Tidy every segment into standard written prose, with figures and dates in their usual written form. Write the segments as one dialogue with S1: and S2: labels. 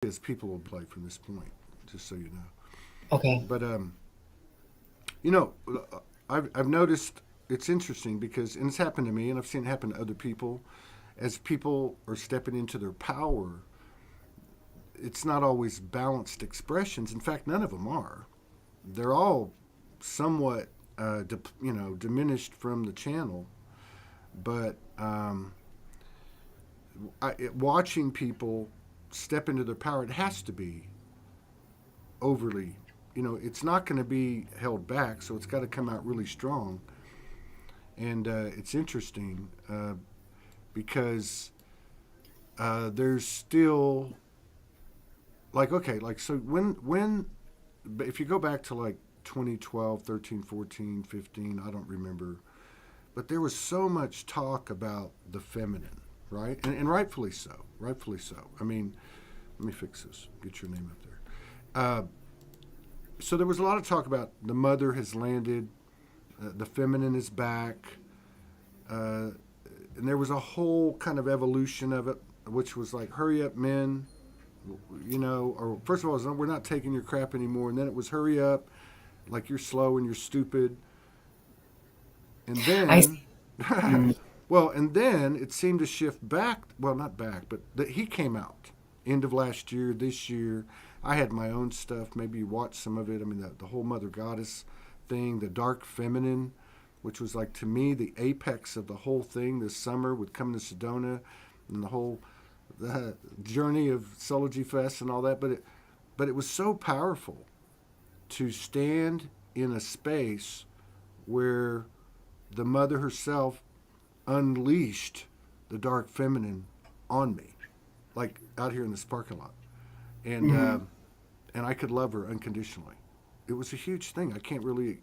S1: Because people will play from this point, just so you know.
S2: Okay.
S1: But you know, I've noticed it's interesting because, and it's happened to me, and I've seen it happen to other people. As people are stepping into their power, it's not always balanced expressions. In fact, none of them are. They're all somewhat, diminished from the channel. But watching people step into their power, it has to be overly. It's not going to be held back, so it's got to come out really strong. And it's interesting because there's still like, okay, like, so when if you go back to like 2012, 13, 14, 15, I don't remember, but there was so much talk about the feminine, right? And rightfully so, rightfully so. I mean, let me fix this, get your name up there. So there was a lot of talk about the mother has landed, the feminine is back, and there was a whole kind of evolution of it, which was like, hurry up, men, or first of all, it was, we're not taking your crap anymore, and then it was, hurry up, like, you're slow and you're stupid, and
S2: I
S1: then,
S2: see. Mm.
S1: well, and then it seemed to shift back. Well, not back, but he came out end of last year, this year. I had my own stuff. Maybe you watched some of it. I mean, the whole Mother Goddess thing, the dark feminine, which was like, to me, the apex of the whole thing this summer with coming to Sedona and the whole journey of Soulogy Fest and all that. But it was so powerful to stand in a space where the mother herself unleashed the dark feminine on me, like out here in this parking lot, and
S2: Mhm.
S1: and I could love her unconditionally. It was a huge thing. I can't really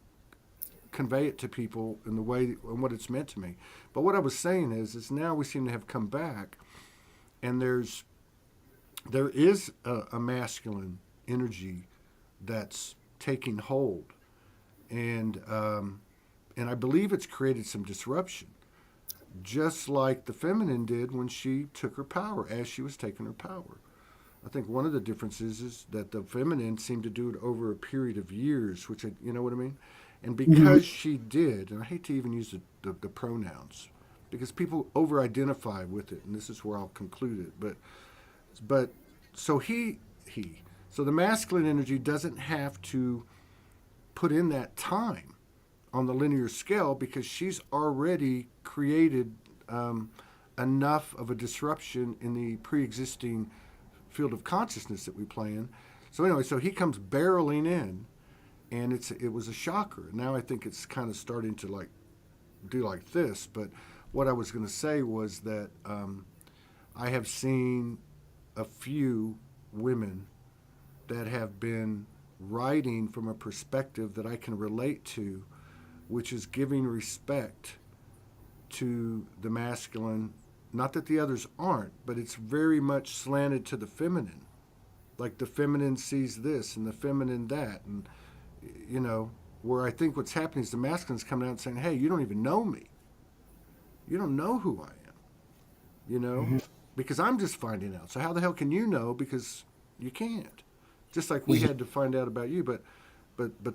S1: convey it to people in the way and what it's meant to me. But what I was saying is now we seem to have come back, and there is a masculine energy that's taking hold, and and I believe it's created some disruption, just like the feminine did when she took her power, as she was taking her power. I think one of the differences is that the feminine seemed to do it over a period of years, you know what I mean? And
S2: Mhm.
S1: because she did, and I hate to even use the pronouns, because people over identify with it, and this is where I'll conclude it. But so he, so the masculine energy doesn't have to put in that time on the linear scale because she's already created enough of a disruption in the pre-existing field of consciousness that we play in. So anyway, so he comes barreling in, and it was a shocker. Now I think it's kind of starting to like do like this. But what I was going to say was that I have seen a few women that have been writing from a perspective that I can relate to, which is giving respect to the masculine. Not that the others aren't, but it's very much slanted to the feminine. Like the feminine sees this and the feminine that. And, where I think what's happening is the masculine's coming out and saying, hey, you don't even know me. You don't know who I am, you know?
S2: Mhm.
S1: Because I'm just finding out. So how the hell can you know? Because you can't. Just like we
S2: Yeah.
S1: had to find out about you. But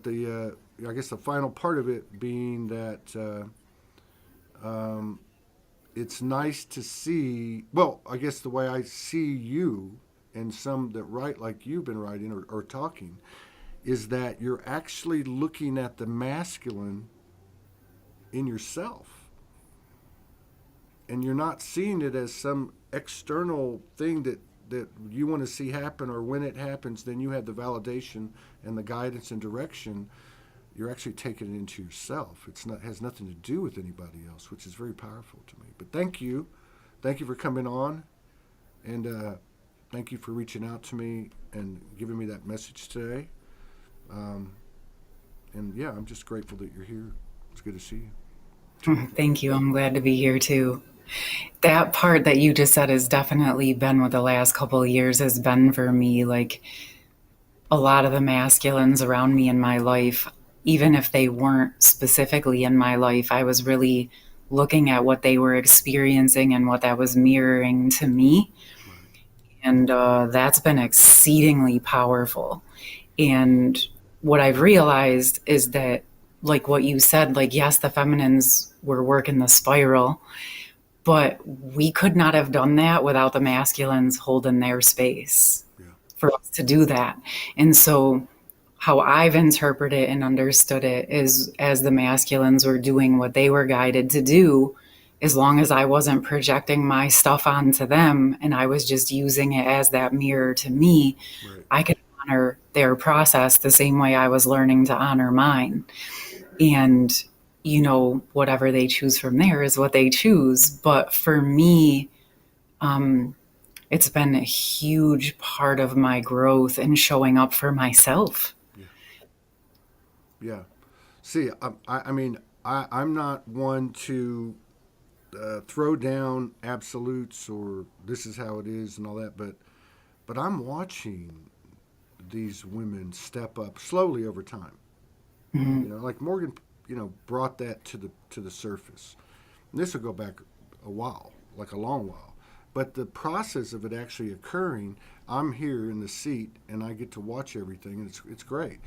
S1: the I guess the final part of it being that it's nice to see. Well, I guess the way I see you and some that write like you've been writing or talking is that you're actually looking at the masculine in yourself, and you're not seeing it as some external thing that you want to see happen, or when it happens then you have the validation and the guidance and direction. You're actually taking it into yourself. It's not has nothing to do with anybody else, which is very powerful to me. But thank you for coming on, and thank you for reaching out to me and giving me that message today. Um, and yeah, I'm just grateful that you're here. It's good to see you. Terrific.
S2: Thank you. I'm glad to be here too. That part that you just said has definitely been what the last couple of years has been for me. Like a lot of the masculines around me in my life, even if they weren't specifically in my life, I was really looking at what they were experiencing and what that was mirroring to me.
S1: Right.
S2: And that's been exceedingly powerful. And what I've realized is that, like what you said, like, yes, the feminines were working the spiral, but we could not have done that without the masculines holding their space
S1: Yeah.
S2: for us to do that. And so, how I've interpreted and understood it is as the masculines were doing what they were guided to do, as long as I wasn't projecting my stuff onto them and I was just using it as that mirror to me,
S1: Right.
S2: I could honor their process the same way I was learning to honor mine. And, whatever they choose from there is what they choose. But for me, it's been a huge part of my growth and showing up for myself.
S1: Yeah. Yeah. See, I mean, I'm not one to throw down absolutes or this is how it is and all that, but I'm watching these women step up slowly over time. Like Morgan, brought that to the surface. And this will go back a while, like a long while. But the process of it actually occurring, I'm here in the seat and I get to watch everything, and it's great.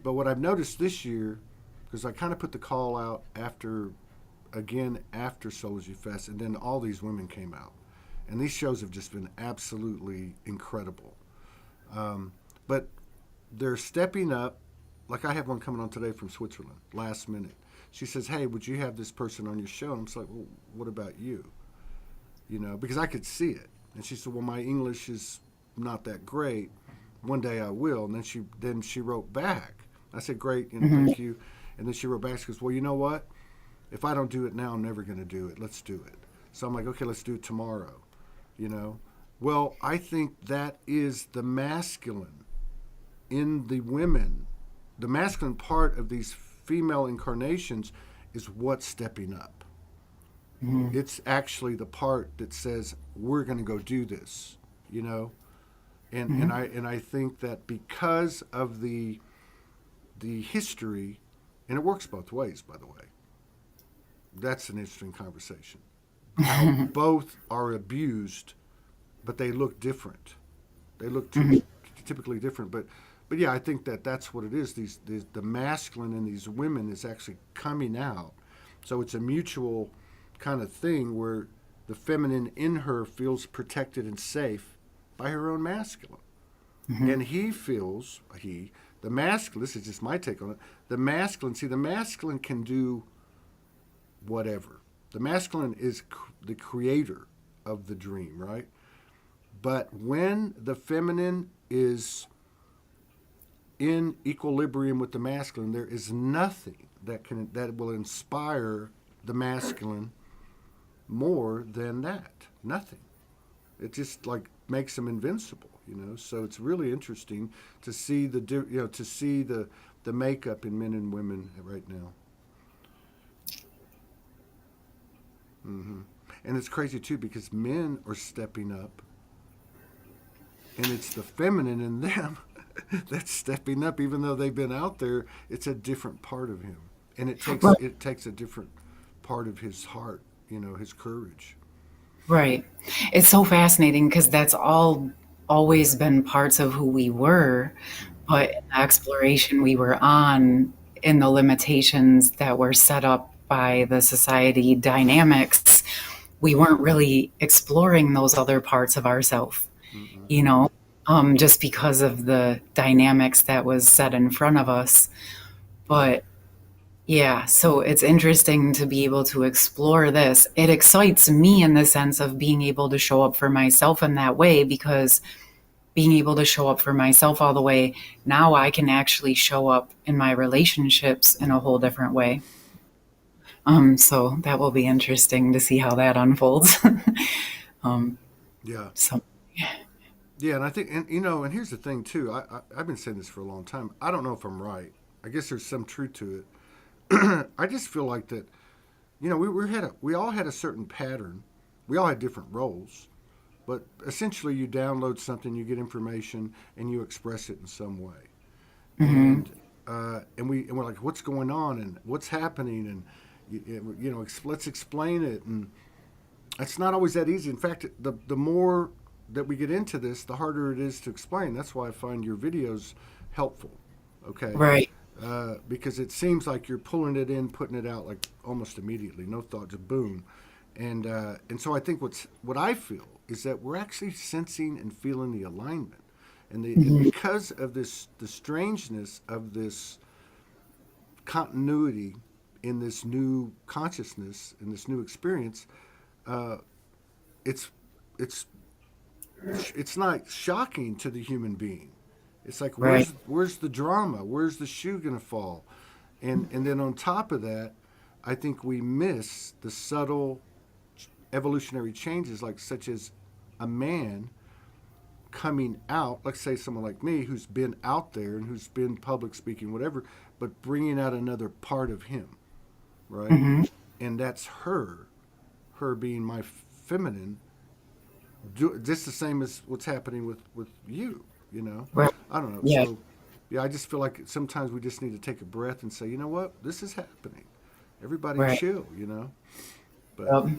S1: But what I've noticed this year, because I kind of put the call out after Soulogy Fest, and then all these women came out, and these shows have just been absolutely incredible. But they're stepping up. Like I have one coming on today from Switzerland, last minute. She says, "Hey, would you have this person on your show?" And I'm just like, "Well, what about you?" Because I could see it. And she said, "Well, my English is not that great. One day I will." And then she wrote back. I said, "Great, thank you." And then she wrote back. She goes, "Well, you know what? If I don't do it now, I'm never going to do it. Let's do it." So I'm like, "Okay, let's do it tomorrow." Well, I think that is the masculine in the women. The masculine part of these female incarnations is what's stepping up. It's actually the part that says we're going to go do this, and I think that because of the history, and it works both ways, by the way. That's an interesting conversation. How both are abused, but they look different. They look typically different, but yeah, I think that's what it is. The masculine in these women is actually coming out, so it's a mutual kind of thing where the feminine in her feels protected and safe by her own masculine, and the masculine. This is just my take on it. The masculine can do whatever. The masculine is the creator of the dream, right? But when the feminine is in equilibrium with the masculine, there is nothing that will inspire the masculine more than that. Nothing. It just like makes them invincible, So it's really interesting to see the makeup in men and women right now. And it's crazy too because men are stepping up, and it's the feminine in them that's stepping up, even though they've been out there. It's a different part of him, and it takes a different part of his heart, his courage.
S2: Right. It's so fascinating because that's always been parts of who we were, but in the exploration we were on, in the limitations that were set up by the society dynamics, we weren't really exploring those other parts of ourselves, just because of the dynamics that was set in front of us. But yeah, so it's interesting to be able to explore this. It excites me in the sense of being able to show up for myself in that way, because being able to show up for myself all the way, now I can actually show up in my relationships in a whole different way. So that will be interesting to see how that unfolds.
S1: Yeah.
S2: So
S1: Yeah, and I think, and here's the thing too. I've been saying this for a long time. I don't know if I'm right. I guess there's some truth to it. I just feel like that, we all had a certain pattern. We all had different roles, but essentially you download something, you get information, and you express it in some way. And we're like, what's going on and what's happening, and let's explain it. And it's not always that easy. In fact, the more that we get into this, the harder it is to explain. That's why I find your videos helpful. Okay,
S2: Right.
S1: because it seems like you're pulling it in, putting it out like almost immediately, no thought, just boom. And so I think what I feel is that we're actually sensing and feeling the alignment, and because of the strangeness of this continuity in this new consciousness, in this new experience, uh, it's it's it's not shocking to the human being. It's like
S2: Right.
S1: where's the drama? Where's the shoe gonna fall? And then on top of that, I think we miss the subtle evolutionary changes, like such as a man coming out. Let's say someone like me who's been out there and who's been public speaking, whatever, but bringing out another part of him, right?
S2: Hmm.
S1: And that's her being my feminine, just the same as what's happening with you. You know,
S2: Right.
S1: I don't know.
S2: Yeah.
S1: So yeah, I just feel like sometimes we just need to take a breath and say, you know what, this is happening. Everybody
S2: Right.
S1: chill. You know, but
S2: Yep.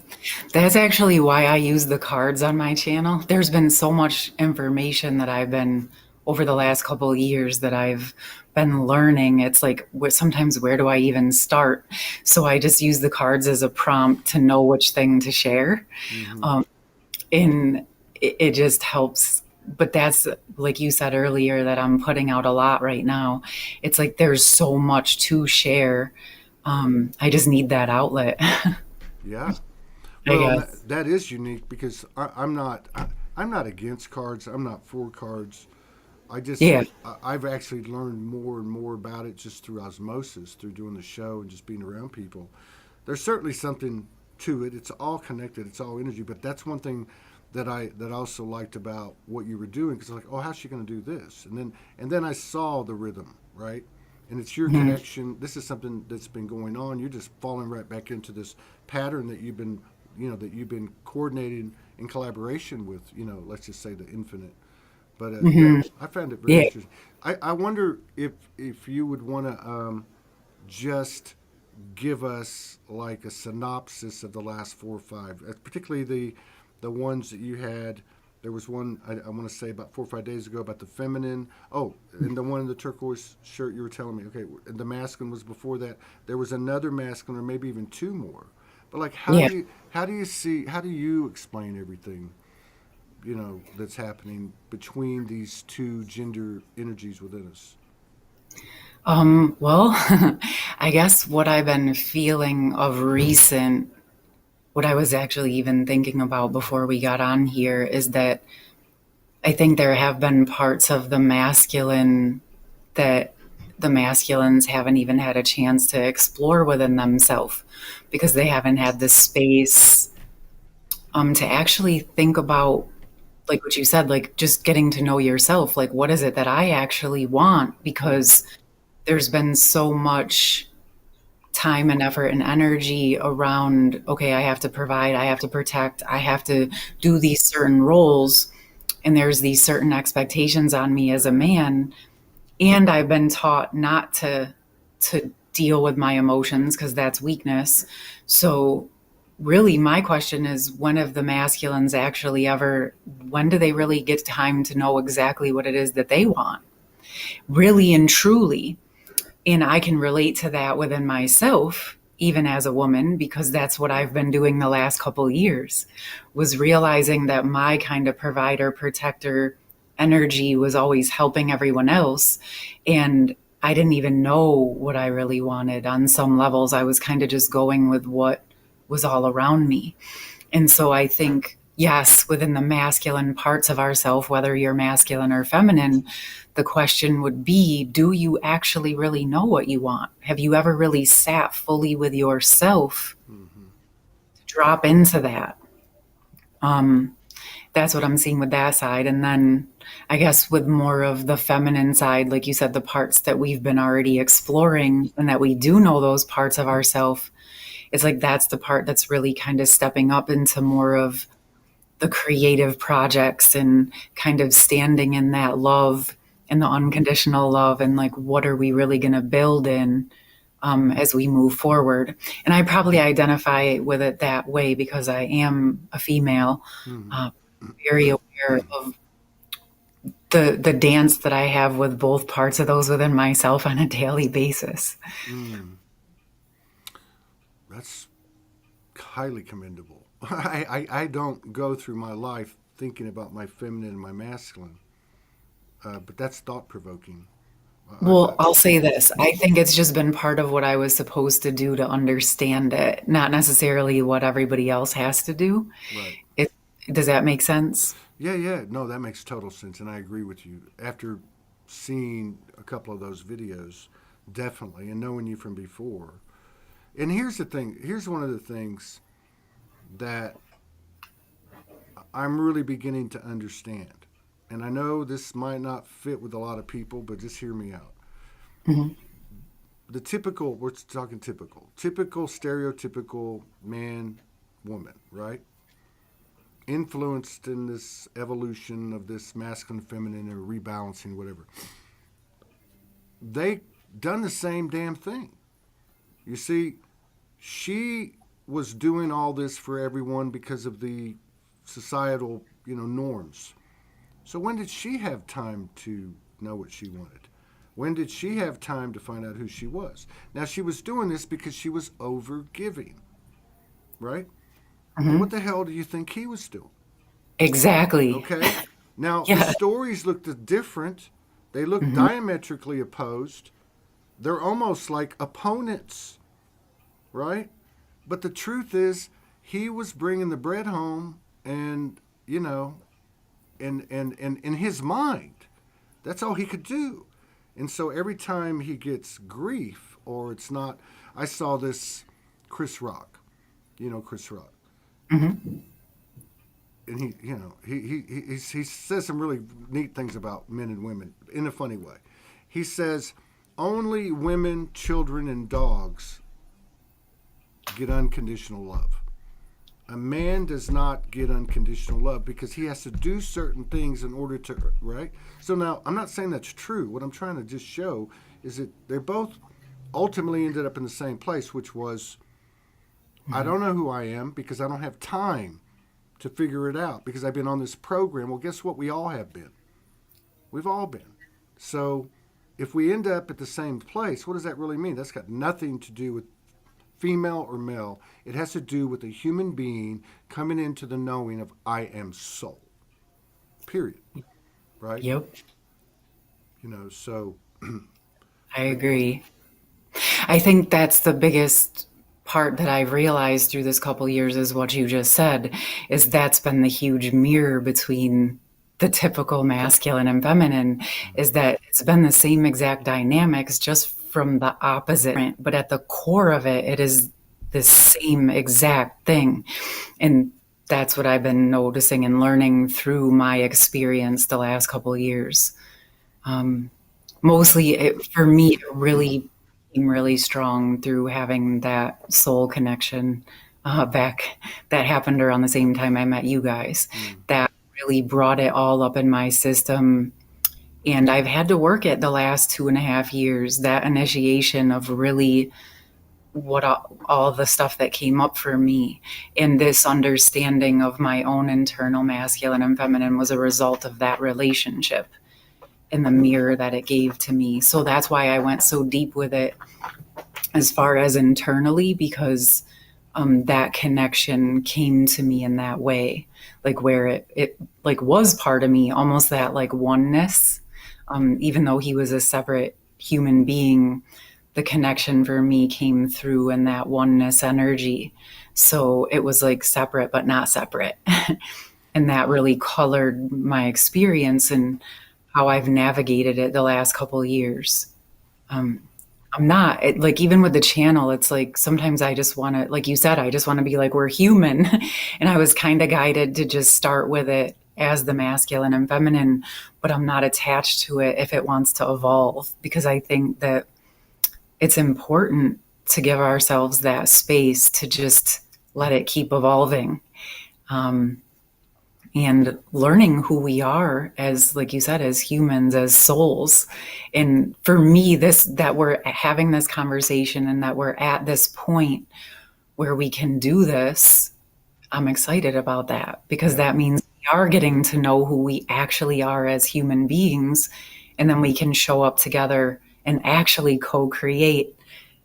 S2: That's actually why I use the cards on my channel. There's been so much information that I've been over the last couple of years that I've been learning. It's like sometimes where do I even start? So I just use the cards as a prompt to know which thing to share.
S1: hmm
S2: Um, and it just helps. But that's like you said earlier that I'm putting out a lot right now. It's like there's so much to share. I just need that outlet,
S1: yeah.
S2: I
S1: Well,
S2: guess.
S1: that is unique because I'm not against cards. I'm not for cards.
S2: Yeah.
S1: I've actually learned more and more about it just through osmosis, through doing the show and just being around people. There's certainly something to it. It's all connected. It's all energy. But that's one thing that I also liked about what you were doing, because like, oh, how's she going to do this? And then I saw the rhythm, right? And it's your
S2: Mhm.
S1: connection. This is something that's been going on. You're just falling right back into this pattern that you've been coordinating in collaboration with, let's just say the infinite. But yeah,
S2: Hmm.
S1: I found it very
S2: Yeah.
S1: interesting. I wonder if you would want to just give us like a synopsis of the last 4 or 5, particularly the ones that you had. There was one I want to say about 4 or 5 days ago about the feminine. Oh, and the one in the turquoise shirt you were telling me. Okay, the masculine was before that. There was another masculine, or maybe even two more. But like,
S2: Yeah.
S1: how do you explain everything that's happening between these two gender energies within us?
S2: Well, I guess what I've been feeling of recent, what I was actually even thinking about before we got on here is that I think there have been parts of the masculine that the masculines haven't even had a chance to explore within themselves because they haven't had the space to actually think about, like what you said, like just getting to know yourself. Like, what is it that I actually want?
S1: Mm-hmm.
S2: Because there's been so much time and effort and energy around, okay, I have to provide, I have to protect, I have to do these certain roles, and there's these certain expectations on me as a man, and I've been taught not to deal with my emotions because that's weakness. So really my question is, when have the masculines actually ever, when do they really get time to know exactly what it is that they want, really and truly? And I can relate to that within myself, even as a woman, because that's what I've been doing the last couple of years, was realizing that my kind of provider, protector energy was always helping everyone else. And I didn't even know what I really wanted. On some levels, I was kind of just going with what was all around me. And so I think, yes, within the masculine parts of ourself, whether you're masculine or feminine, the question would be, do you actually really know what you want? Have you ever really sat fully with yourself
S1: Mm-hmm.
S2: to drop into that? Um, that's what I'm seeing with that side. And then I guess with more of the feminine side, like you said, the parts that we've been already exploring and that we do know those parts of ourselves, it's like that's the part that's really kind of stepping up into more of the creative projects and kind of standing in that love and the unconditional love, and like what are we really going to build in as we move forward. And I probably identify with it that way because I am a female.
S1: Mm-hmm.
S2: uh, very aware of the dance that I have with both parts of those within myself on a daily basis.
S1: Mm, that's highly commendable. I don't go through my life thinking about my feminine and my masculine, but that's thought provoking.
S2: Well, I'll say this. I think it's just been part of what I was supposed to do to understand it, not necessarily what everybody else has to do.
S1: Right.
S2: It, does that make sense?
S1: Yeah, yeah. No, that makes total sense, and I agree with you. After seeing a couple of those videos, definitely, and knowing you from before. And here's the thing. Here's one of the things that I'm really beginning to understand. And I know this might not fit with a lot of people, but just hear me out.
S2: Hmm.
S1: The typical, we're talking typical stereotypical man, woman, right? Influenced in this evolution of this masculine, feminine, or rebalancing, whatever. They done the same damn thing. You see, she was doing all this for everyone because of the societal, norms. So when did she have time to know what she wanted? When did she have time to find out who she was? Now she was doing this because she was over giving, right? Well,
S2: Hmm.
S1: what the hell do you think he was doing?
S2: Exactly.
S1: Okay. Now the
S2: Yeah.
S1: stories looked different. They look
S2: Hmm.
S1: diametrically opposed. They're almost like opponents, right? But the truth is, he was bringing the bread home, and and in his mind, that's all he could do. And so every time he gets grief, or it's not, I saw this Chris Rock, Chris Rock,
S2: Hmm.
S1: and he says some really neat things about men and women in a funny way. He says only women, children, and dogs get unconditional love. A man does not get unconditional love because he has to do certain things in order to, right? So now, I'm not saying that's true. What I'm trying to just show is that they both ultimately ended up in the same place, which was, I don't know who I am because I don't have time to figure it out because I've been on this program. Well, guess what? We all have been. We've all been. So if we end up at the same place, what does that really mean? That's got nothing to do with female or male. It has to do with a human being coming into the knowing of I am soul. Period. Right?
S2: Yep.
S1: So
S2: I agree. I think that's the biggest part that I've realized through this couple years is what you just said, is that's been the huge mirror between the typical masculine and feminine, is that it's been the same exact dynamics, just from the opposite. But at the core of it, it is the same exact thing. And that's what I've been noticing and learning through my experience the last couple of years. Mostly for me, it really became really strong through having that soul connection back that happened around the same time I met you guys.
S1: mm,
S2: That really brought it all up in my system. And I've had to work it the last 2.5 years, that initiation of really what all the stuff that came up for me. And this understanding of my own internal masculine and feminine was a result of that relationship and the mirror that it gave to me. So that's why I went so deep with it as far as internally, because that connection came to me in that way, like where it like was part of me, almost that like oneness. Even though he was a separate human being, the connection for me came through in that oneness energy. So it was like separate but not separate. And that really colored my experience and how I've navigated it the last couple of years. Um, I'm not like, even with the channel, it's like sometimes I just want to, like you said, I just want to be like, we're human. And I was kind of guided to just start with it as the masculine and feminine, but I'm not attached to it if it wants to evolve, because I think that it's important to give ourselves that space to just let it keep evolving. Um, and learning who we are as, like you said, as humans, as souls. And for me, this, that we're having this conversation and that we're at this point where we can do this, I'm excited about that, because
S1: yeah,
S2: that means are getting to know who we actually are as human beings, and then we can show up together and actually co-create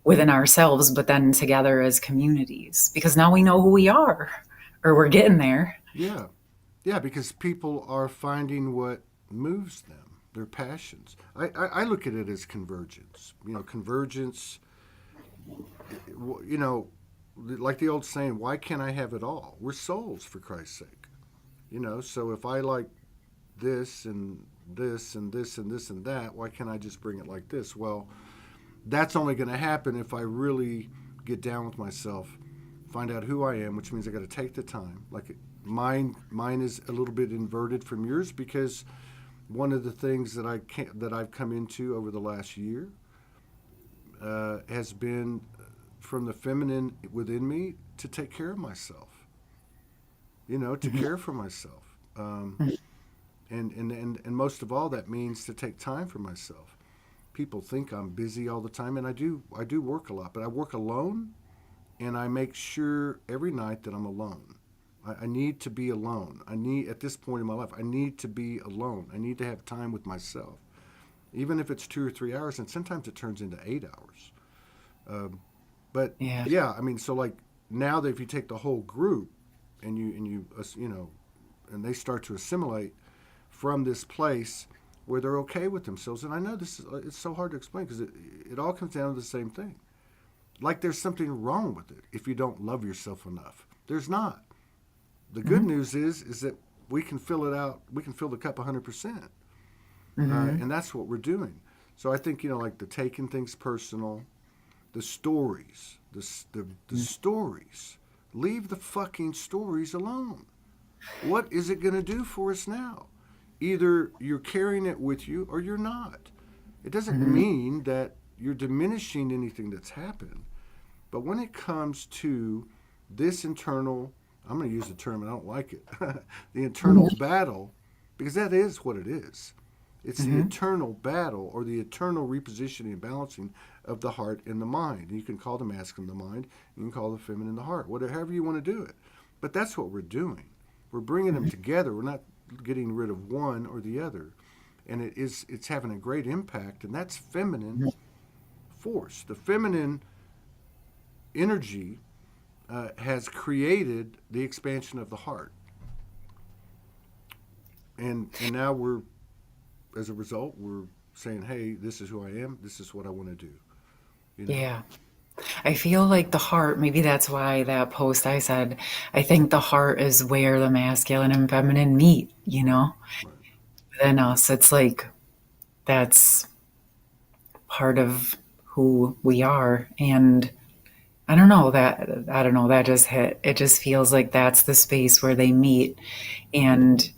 S2: within ourselves, but then together as communities, because now we know who we are, or we're getting there.
S1: Yeah. Yeah, because people are finding what moves them, their passions. I look at it as convergence. Convergence, you know, like the old saying, why can't I have it all? We're souls, for Christ's sake. So if I like this and this and this and this and that, why can't I just bring it like this? Well, that's only going to happen if I really get down with myself, find out who I am, which means I got to take the time. Like mine is a little bit inverted from yours, because one of the things that I've come into over the last year has been from the feminine within me to take care of myself. To care for myself, and most of all, that means to take time for myself. People think I'm busy all the time, and I do work a lot, but I work alone, and I make sure every night that I'm alone. I need to be alone. At this point in my life, I need to be alone. I need to have time with myself, even if it's 2 or 3 hours, and sometimes it turns into 8 hours. But
S2: Yeah.
S1: yeah, I mean, so like now that if you take the whole group and and they start to assimilate from this place where they're okay with themselves, and I know it's so hard to explain, because it all comes down to the same thing. Like there's something wrong with it if you don't love yourself enough. There's not. The good news is that we can fill it out. We can fill the cup 100%, and that's what we're doing. So I think like the taking things personal, the stories, the stories. Leave the fucking stories alone. What is it going to do for us now? Either you're carrying it with you or you're not. It doesn't mean that you're diminishing anything that's happened. But when it comes to this internal, I'm going to use a term, I don't like it, the internal battle, because that is what it is. It's the eternal battle, or the eternal repositioning and balancing of the heart and the mind. You can call the masculine the mind, you can call the feminine the heart, whatever you want to do it. But that's what we're doing. We're bringing them together. We're not getting rid of one or the other. And it's having a great impact, and that's feminine force. The feminine energy has created the expansion of the heart. And now as a result, we're saying, hey, this is who I am. This is what I want to do.
S2: Yeah. I feel like the heart, maybe that's why that post I said, I think the heart is where the masculine and feminine meet,
S1: Right.
S2: within us. It's like that's part of who we are. And I don't know, that just hit. It just feels like that's the space where they meet. And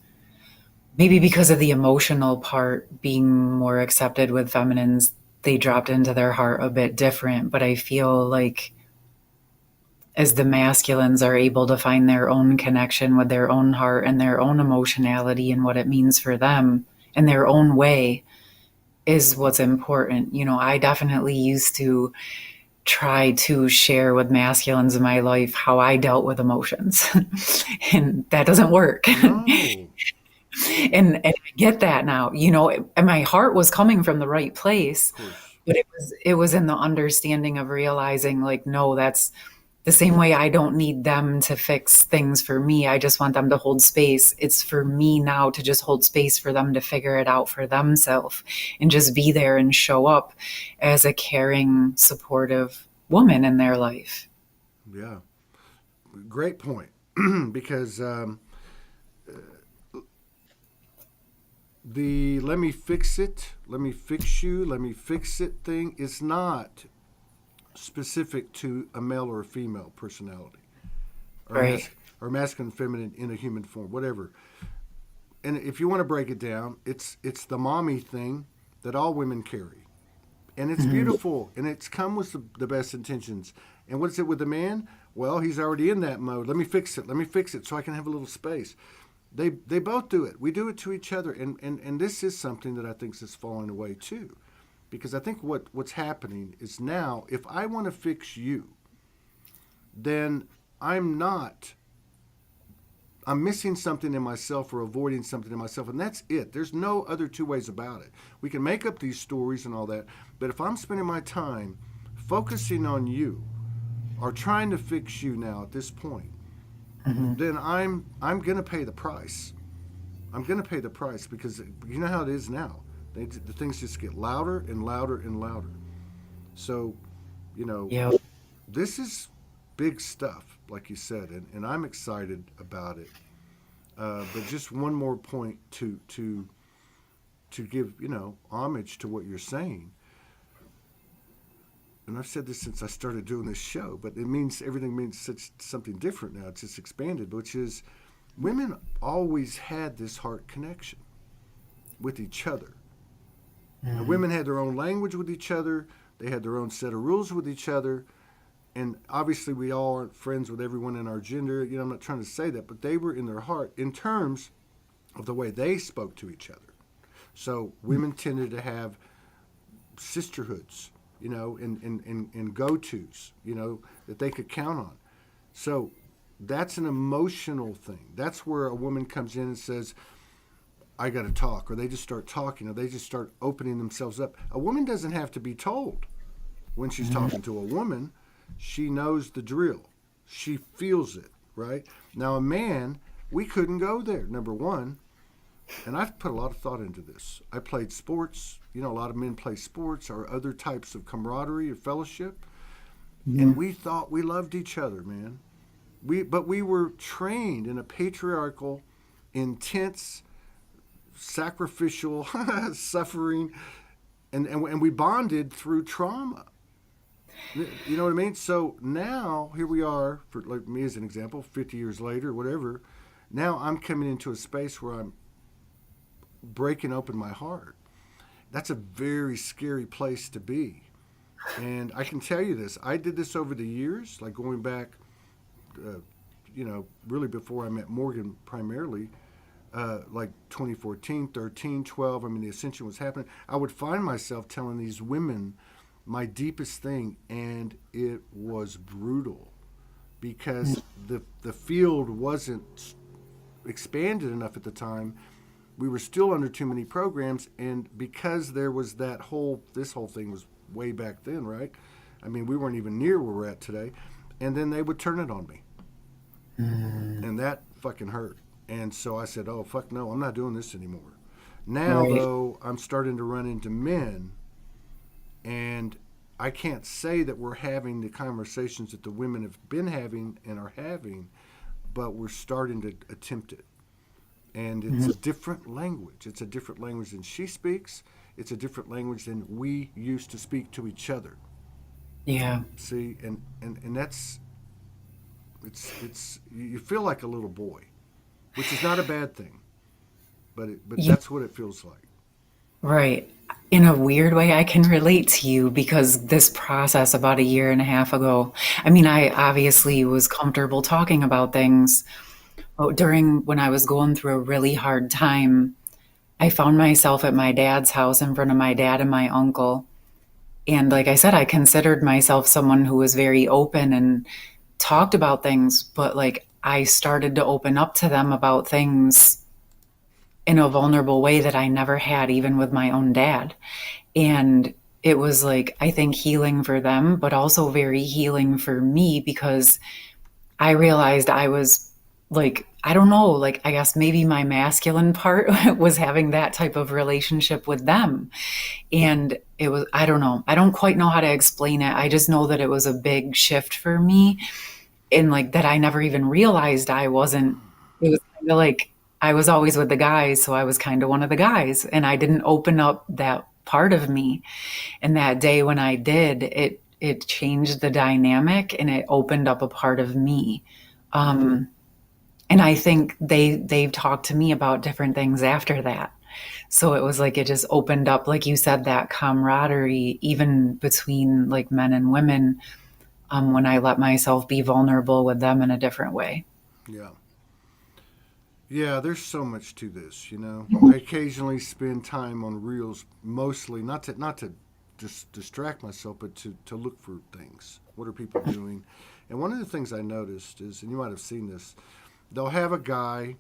S2: maybe because of the emotional part being more accepted with feminines, they dropped into their heart a bit different. But I feel like as the masculines are able to find their own connection with their own heart and their own emotionality and what it means for them in their own way is what's important. I definitely used to try to share with masculines in my life how I dealt with emotions. And that doesn't work.
S1: No.
S2: And I get that now, and my heart was coming from the right place,
S1: Of course.
S2: but it was in the understanding of realizing, like, no, that's the same way. I don't need them to fix things for me. I just want them to hold space. It's for me now to just hold space for them to figure it out for themselves, and just be there and show up as a caring, supportive woman in their life.
S1: Yeah. Great point. Because the let me fix it, let me fix you, let me fix it thing is not specific to a male or a female personality, or,
S2: Right.
S1: or masculine, feminine in a human form, whatever. And if you want to break it down, it's the mommy thing that all women carry, and it's beautiful, and it's come with the best intentions. And what's it with the man? Well, he's already in that mode. Let me fix it. Let me fix it so I can have a little space. They both do it. We do it to each other, and this is something that I think is falling away too, because I think what's happening is now, if I want to fix you, then I'm not I'm missing something in myself or avoiding something in myself, and that's it. There's no other two ways about it. We can make up these stories and all that, but if I'm spending my time focusing on you or trying to fix you now at this point, then I'm gonna pay the price. I'm gonna pay the price because you know how it is now. The things just get louder and louder and louder. So, you know,
S2: Yeah.
S1: this is big stuff, like you said, and I'm excited about it. But just one more point to give homage to what you're saying. And I've said this since I started doing this show, but everything means something different now. It's just expanded, which is women always had this heart connection with each other. And women had their own language with each other. They had their own set of rules with each other. And obviously we all aren't friends with everyone in our gender. I'm not trying to say that, but they were in their heart in terms of the way they spoke to each other. So women tended to have sisterhoods, and go-tos, that they could count on. So that's an emotional thing. That's where a woman comes in and says, I got to talk, or they just start talking, or they just start opening themselves up. A woman doesn't have to be told when she's talking to a woman. She knows the drill. She feels it, right? Now, a man, we couldn't go there, number one. And I've put a lot of thought into this. I played sports. A lot of men play sports or other types of camaraderie or fellowship. And we thought we loved each other, man. But we were trained in a patriarchal, intense, sacrificial suffering, and we bonded through trauma. You know what I mean? So now here we are, for like me as an example, 50 years later, whatever. Now I'm coming into a space where I'm breaking open my heart. That's a very scary place to be. And I can tell you this, I did this over the years, like going back, really before I met Morgan primarily, like 2014, 13, 12, the ascension was happening. I would find myself telling these women my deepest thing, and it was brutal because the field wasn't expanded enough at the time. We were still under too many programs, and because there was this whole thing was way back then, right? We weren't even near where we're at today. And then they would turn it on me. And that fucking hurt. And so I said, oh, fuck no, I'm not doing this anymore. Now,
S2: Right.
S1: though, I'm starting to run into men, and I can't say that we're having the conversations that the women have been having and are having, but we're starting to attempt it. And it's a different language. It's a different language than she speaks. It's a different language than we used to speak to each other.
S2: Yeah.
S1: See, and that's you feel like a little boy, which is not a bad thing, but
S2: Yeah.
S1: that's what it feels like.
S2: Right. In a weird way, I can relate to you because this process about a year and a half ago, I obviously was comfortable talking about things. But during when I was going through a really hard time, I found myself at my dad's house in front of my dad and my uncle. And like I said, I considered myself someone who was very open and talked about things, but like I started to open up to them about things in a vulnerable way that I never had, even with my own dad. And it was like, I think healing for them, but also very healing for me because I realized I was like, I don't know, like, I guess maybe my masculine part was having that type of relationship with them. And it was, I don't know, I don't quite know how to explain it. I just know that it was a big shift for me. And like that, I never even realized I wasn't, it was kind of like I was always with the guys. So I was kind of one of the guys. And I didn't open up that part of me. And that day when I did, it changed the dynamic and it opened up a part of me. And I think they've talked to me about different things after that. So it was like it just opened up, like you said, that camaraderie, even between like men and women, when I let myself be vulnerable with them in a different way.
S1: Yeah. Yeah, there's so much to this, I occasionally spend time on reels, mostly not to just distract myself, but to look for things. What are people doing? And one of the things I noticed is, and you might have seen this, they'll have a guy,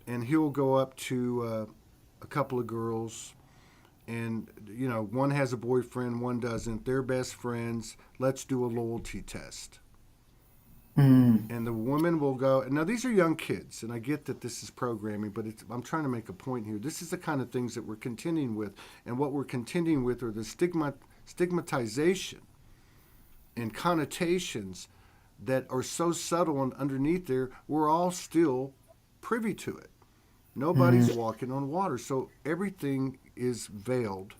S1: and he'll go up to a couple of girls, and one has a boyfriend, one doesn't. They're best friends. Let's do a loyalty test. And the woman will go. Now these are young kids, and I get that this is programming, but I'm trying to make a point here. This is the kind of things that we're continuing with, and what we're continuing with are the stigmatization and connotations that are so subtle and underneath there. We're all still privy to it. Nobody's walking on water, so everything is veiled,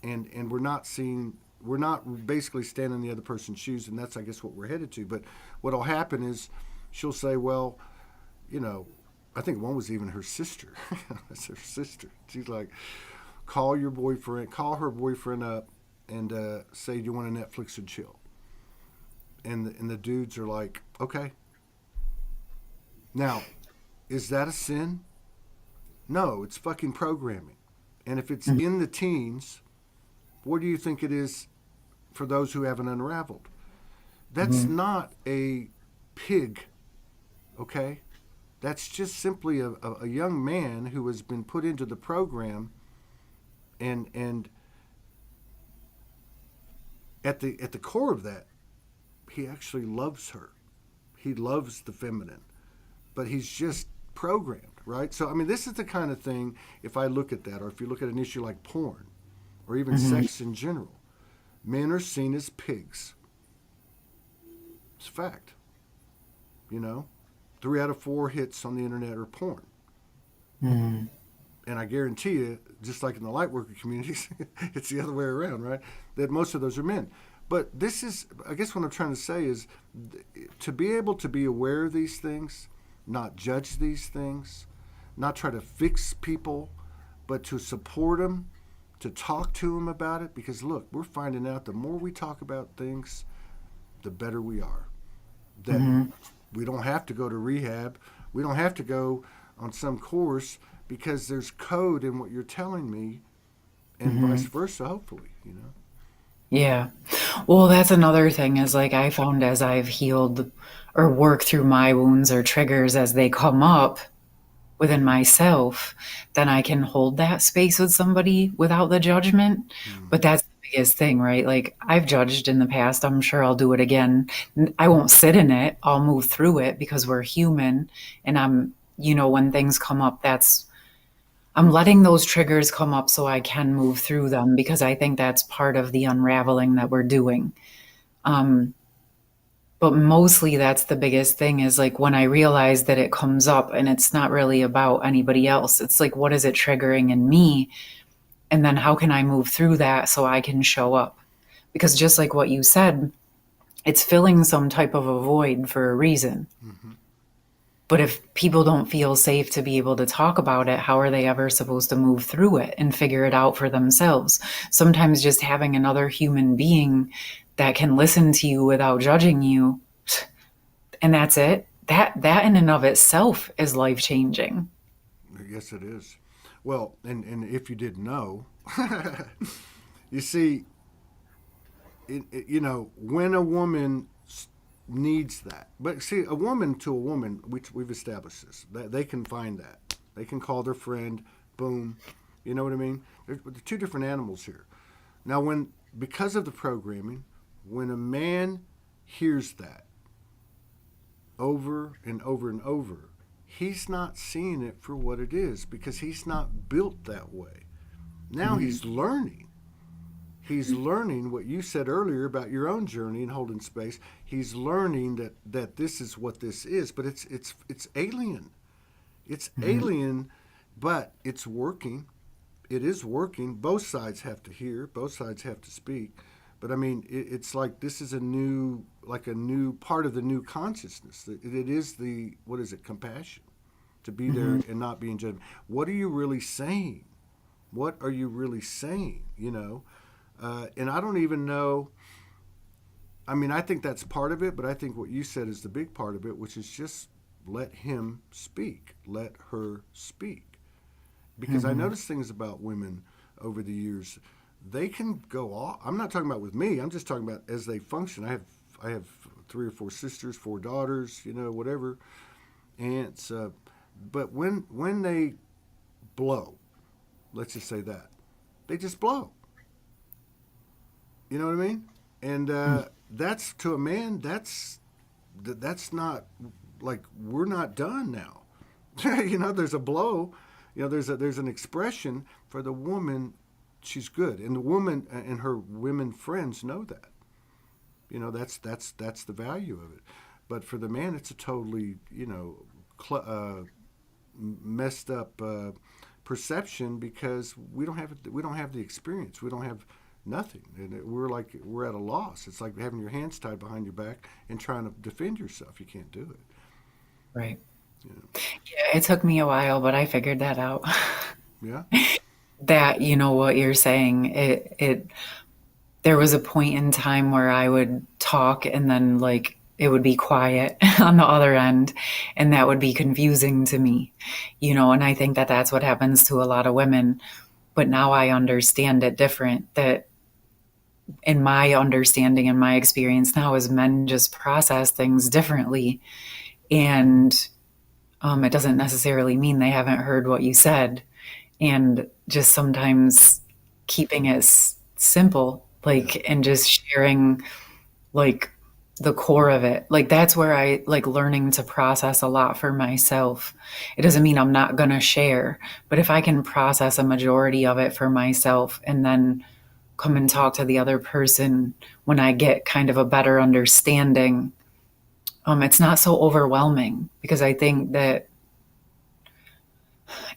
S1: and we're not basically standing in the other person's shoes, and that's, I guess, what we're headed to. But what'll happen is she'll say, well, I think one was even her sister. That's her sister. She's like, call her boyfriend up and say, do you want to Netflix and chill? And the dudes are like, okay. Now, is that a sin? No, it's fucking programming. And if it's in the teens, what do you think it is for those who haven't unraveled? That's not a pig, okay? That's just simply a young man who has been put into the program, and at the core of that, he actually loves her. He loves the feminine, but he's just programmed, right? So, I mean, this is the kind of thing, if I look at that, or if you look at an issue like porn, or even sex in general, men are seen as pigs. It's a fact. 3 out of 4 hits on the internet are porn. And I guarantee you, just like in the light worker communities, it's the other way around, right? That most of those are men. But this is, I guess what I'm trying to say is, to be able to be aware of these things, not judge these things, not try to fix people, but to support them, to talk to them about it. Because look, we're finding out the more we talk about things, the better we are. That we don't have to go to rehab. We don't have to go on some course, because there's code in what you're telling me, and vice versa, hopefully,
S2: Yeah. Well, that's another thing is like I found as I've healed or worked through my wounds or triggers as they come up within myself, then I can hold that space with somebody without the judgment. But that's the biggest thing, right? Like I've judged in the past. I'm sure I'll do it again. I won't sit in it. I'll move through it because we're human. And when things come up, I'm letting those triggers come up so I can move through them, because I think that's part of the unraveling that we're doing. But mostly that's the biggest thing is like when I realize that it comes up and it's not really about anybody else. It's like, what is it triggering in me? And then how can I move through that so I can show up? Because just like what you said, it's filling some type of a void for a reason. But if people don't feel safe to be able to talk about it, how are they ever supposed to move through it and figure it out for themselves? Sometimes just having another human being that can listen to you without judging you, and that's it. That in and of itself is life-changing.
S1: Yes, it is. Well, and if you didn't know, you see, when a woman needs that. But see, a woman to a woman, we've established this, that they can find that. They can call their friend, boom. You know what I mean? There's 2 different animals here. Now, because of the programming, when a man hears that over and over and over, he's not seeing it for what it is, because he's not built that way. Now he's learning. He's learning what you said earlier about your own journey and holding space. He's learning that this is what this is, but it's alien. It's alien, but it's working. It is working. Both sides have to hear. Both sides have to speak. But I mean, it's like this is a new part of the new consciousness. It is compassion, to be there and not being judged. What are you really saying? What are you really saying? And I don't even know. I mean, I think that's part of it, but I think what you said is the big part of it, which is just let him speak, let her speak. Because I noticed things about women over the years. They can go off. I'm not talking about with me. I'm just talking about as they function. I have 3 or 4 sisters, 4 daughters, whatever. ants. But when they blow, let's just say that, they just blow. You know what I mean? And that's, to a man, that's not, like, we're not done now. There's a blow. There's an expression. For the woman, she's good, and the woman and her women friends know that. That's the value of it. But for the man, it's a totally messed up perception, because we don't have the experience. We don't have nothing, and we're at a loss. It's like having your hands tied behind your back and trying to defend yourself. You can't do it.
S2: Right.
S1: You know?
S2: Yeah, it took me a while, but I figured that out.
S1: Yeah.
S2: That, what you're saying, it there was a point in time where I would talk and then like it would be quiet on the other end, and that would be confusing to me, and I think that that's what happens to a lot of women. But now I understand it different, that in my understanding and my experience now is men just process things differently. And it doesn't necessarily mean they haven't heard what you said. And just sometimes keeping it simple,
S1: Yeah.
S2: like, and just sharing like the core of it. Like, that's where I like learning to process a lot for myself. It doesn't mean I'm not going to share, but if I can process a majority of it for myself and then come and talk to the other person when I get kind of a better understanding, it's not so overwhelming. Because I think that,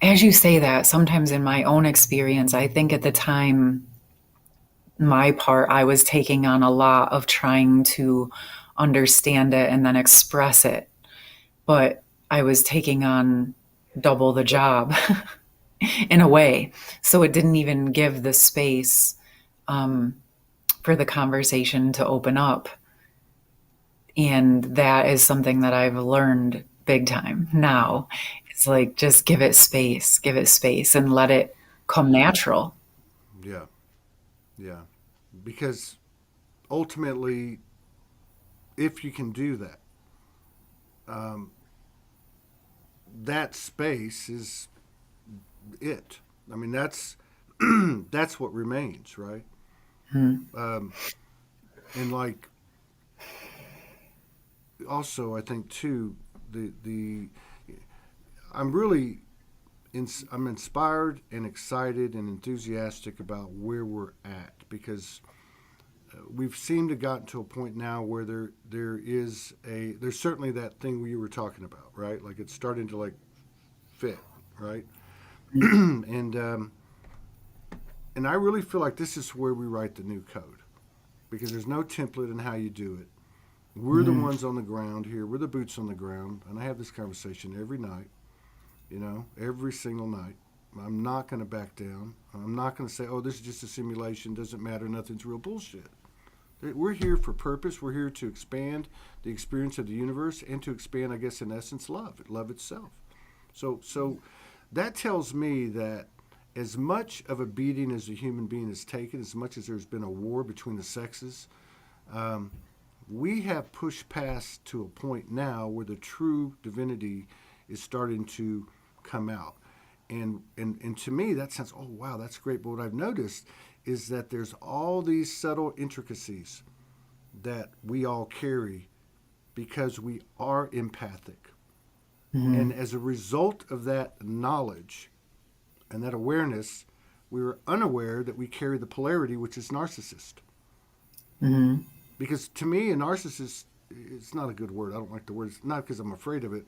S2: as you say that, sometimes in my own experience, I think at the time, my part, I was taking on a lot of trying to understand it and then express it. But I was taking on double the job in a way. So it didn't even give the space for the conversation to open up. And that is something that I've learned big time now. It's like, just give it space and let it come natural.
S1: Yeah. Yeah. Because ultimately, if you can do that, that space is it. I mean, that's what remains, right? Um, and like, also, I think too, the I'm really I'm inspired and excited and enthusiastic about where we're at, because we've seemed to gotten to a point now where there's certainly that thing we were talking about, right? Like, it's starting to like fit, right? And I really feel like this is where we write the new code, because there's no template in how you do it. We're the ones on the ground here. We're the boots on the ground, and I have this conversation every night. Every single night. I'm not going to back down. I'm not going to say, oh, this is just a simulation, doesn't matter, nothing's real. Bullshit. We're here for purpose. We're here to expand the experience of the universe, and to expand, I guess, in essence, love itself. So that tells me that as much of a beating as a human being has taken, as much as there's been a war between the sexes, we have pushed past to a point now where the true divinity is starting to come out. And to me, that sounds, oh, wow, that's great. But what I've noticed is that there's all these subtle intricacies that we all carry because we are empathic. And as a result of that knowledge and that awareness, we were unaware that we carry the polarity, which is narcissist. Because to me, a narcissist, it's not a good word. I don't like the word. It's not because I'm afraid of it.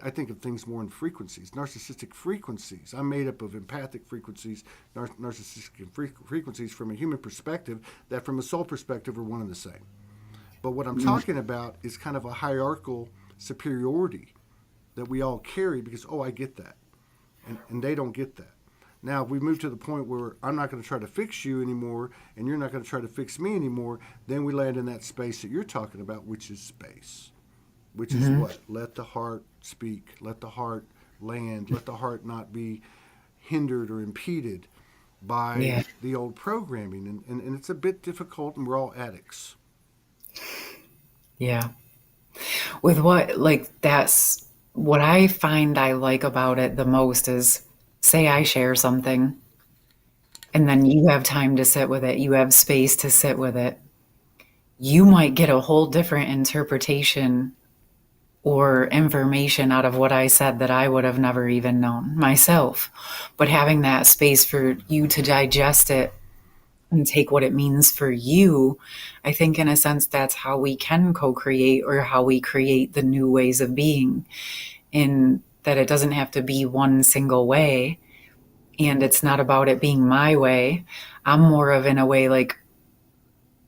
S1: I think of things more in frequencies, narcissistic frequencies. I'm made up of empathic frequencies, narcissistic frequencies from a human perspective that from a soul perspective are one and the same. But what I'm talking about is kind of a hierarchical superiority that we all carry because, oh, I get that. And they don't get that. Now, if we move to the point where I'm not going to try to fix you anymore and you're not going to try to fix me anymore, then we land in that space that you're talking about, which is space. Which is what? Let the heart speak. Let the heart land. Let the heart not be hindered or impeded by the old programming. And it's a bit difficult, and we're all addicts.
S2: Yeah. With what, like, that's what I find I like about it the most is, say I share something and then you have time to sit with it, you have space to sit with it. You might get a whole different interpretation or information out of what I said that I would have never even known myself. But having that space for you to digest it and take what it means for you, I think in a sense that's how we can co-create, or how we create the new ways of being, in that it doesn't have to be one single way, and it's not about it being my way. I'm more of, in a way, like,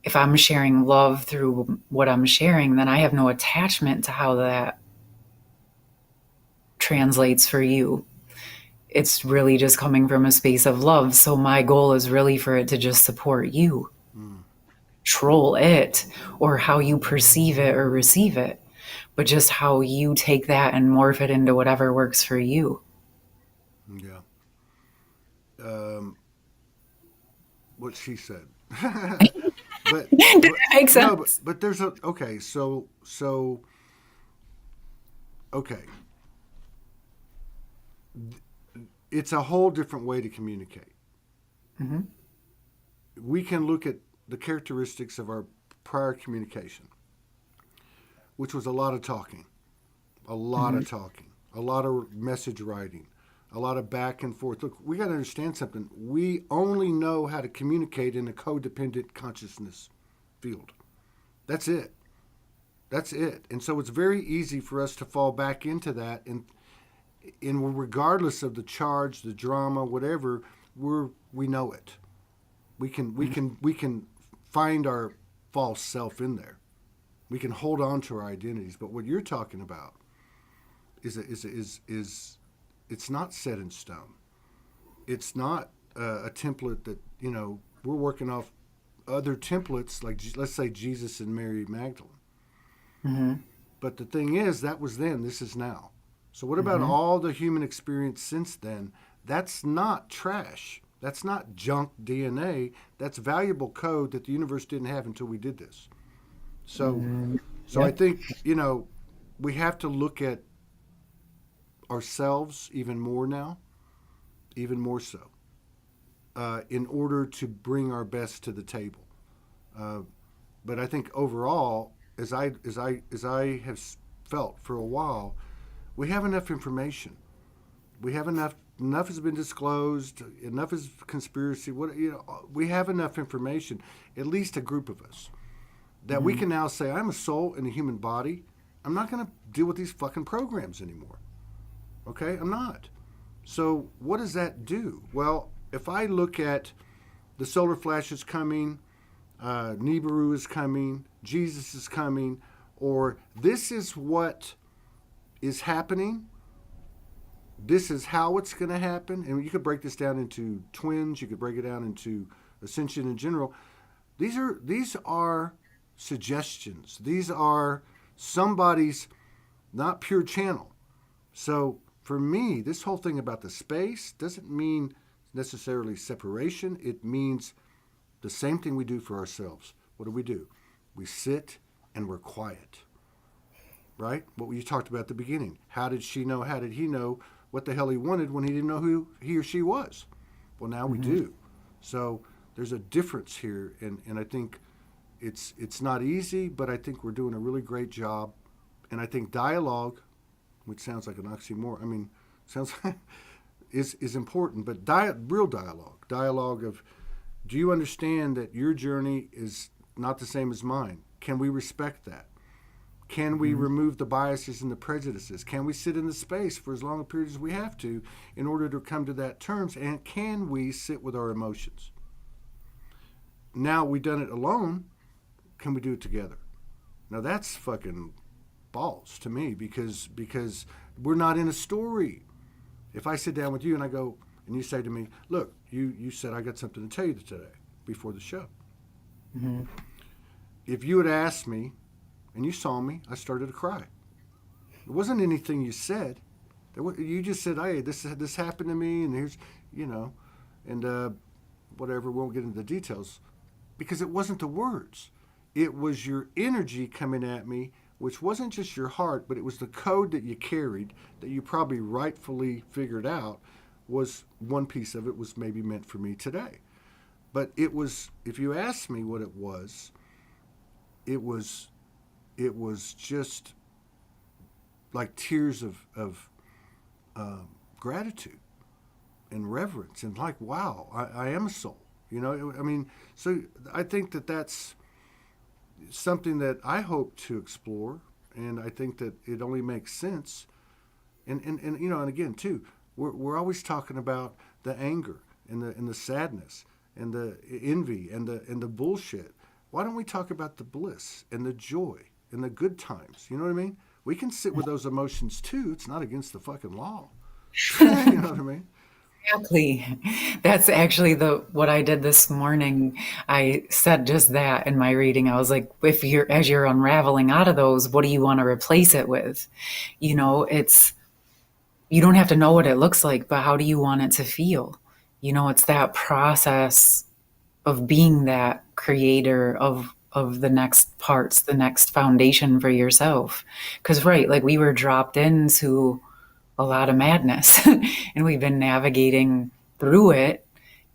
S2: if I'm sharing love through what I'm sharing, then I have no attachment to how that translates for you. It's really just coming from a space of love. So my goal is really for it to just support you, troll it, or how you perceive it or receive it, but just how you take that and morph it into whatever works for you.
S1: Yeah. What she said. but,
S2: Did
S1: but
S2: that make sense?
S1: no, but there's a okay. So okay. It's a whole different way to communicate.
S2: Mm-hmm.
S1: We can look at the characteristics of our prior communication, which was a lot of talking, a lot of talking, a lot of message writing, a lot of back and forth. Look, we got to understand something. We only know how to communicate in a codependent consciousness field. That's it. That's it. And so it's very easy for us to fall back into that, and regardless of the charge, the drama, whatever, we know it. We can find our false self in there. We can hold on to our identities. But what you're talking about is it's not set in stone. It's not a template that, we're working off other templates, like let's say Jesus and Mary Magdalene.
S2: Mm-hmm.
S1: But the thing is, that was then. This is now. So what about all the human experience since then? That's not trash. That's not junk DNA. That's valuable code that the universe didn't have until we did this. So, I think, we have to look at ourselves even more now, even more so, in order to bring our best to the table. But I think overall, as I have felt for a while, we have enough information. We have enough has been disclosed. Enough is conspiracy. We have enough information, at least a group of us, that we can now say, I'm a soul in a human body. I'm not going to deal with these fucking programs anymore. Okay? I'm not. So what does that do? Well, if I look at the solar flash is coming, Nibiru is coming, Jesus is coming, or this is what is happening, this is how it's going to happen, and you could break this down into twins, you could break it down into ascension in general. These are suggestions. These are somebody's not pure channel. So for me, this whole thing about the space doesn't mean necessarily separation. It means the same thing we do for ourselves. What do? We sit and we're quiet. Right? What you talked about at the beginning. How did she know? How did he know what the hell he wanted when he didn't know who he or she was? Well, now we do. So there's a difference here, and I think it's not easy, but I think we're doing a really great job. And I think dialogue, which sounds like an oxymoron, sounds is important, but real dialogue of, do you understand that your journey is not the same as mine? Can we respect that? Can we remove the biases and the prejudices? Can we sit in the space for as long a period as we have to in order to come to that terms? And can we sit with our emotions? Now we've done it alone. Can we do it together? Now that's fucking balls to me, because we're not in a story. If I sit down with you and I go, and you say to me, look, you said I got something to tell you today before the show. Mm-hmm. If you had asked me, and you saw me, I started to cry. It wasn't anything you said. You just said, hey, this happened to me, and here's, and whatever, we won't get into the details, because it wasn't the words. It was your energy coming at me which wasn't just your heart, but it was the code that you carried that you probably rightfully figured out was one piece of it was maybe meant for me today. But it was, if you ask me what it was, it was just like tears of gratitude and reverence and like, wow, I am a soul. You know, I mean, so I think that that's something that I hope to explore, and I think that it only makes sense. And you know, and again too, we're always talking about the anger and the sadness and the envy and the bullshit. Why don't we talk about the bliss and the joy and the good times? You know what I mean? We can sit with those emotions too. It's not against the fucking law. You know what I mean?
S2: Exactly. That's actually the what I did this morning. I said just that in my reading. I was like, if you're as you're unraveling out of those, what do you want to replace it with? You know, it's you don't have to know what it looks like, but how do you want it to feel? You know, it's that process of being that creator of the next parts, the next foundation for yourself. Because right, like we were dropped into a lot of madness and we've been navigating through it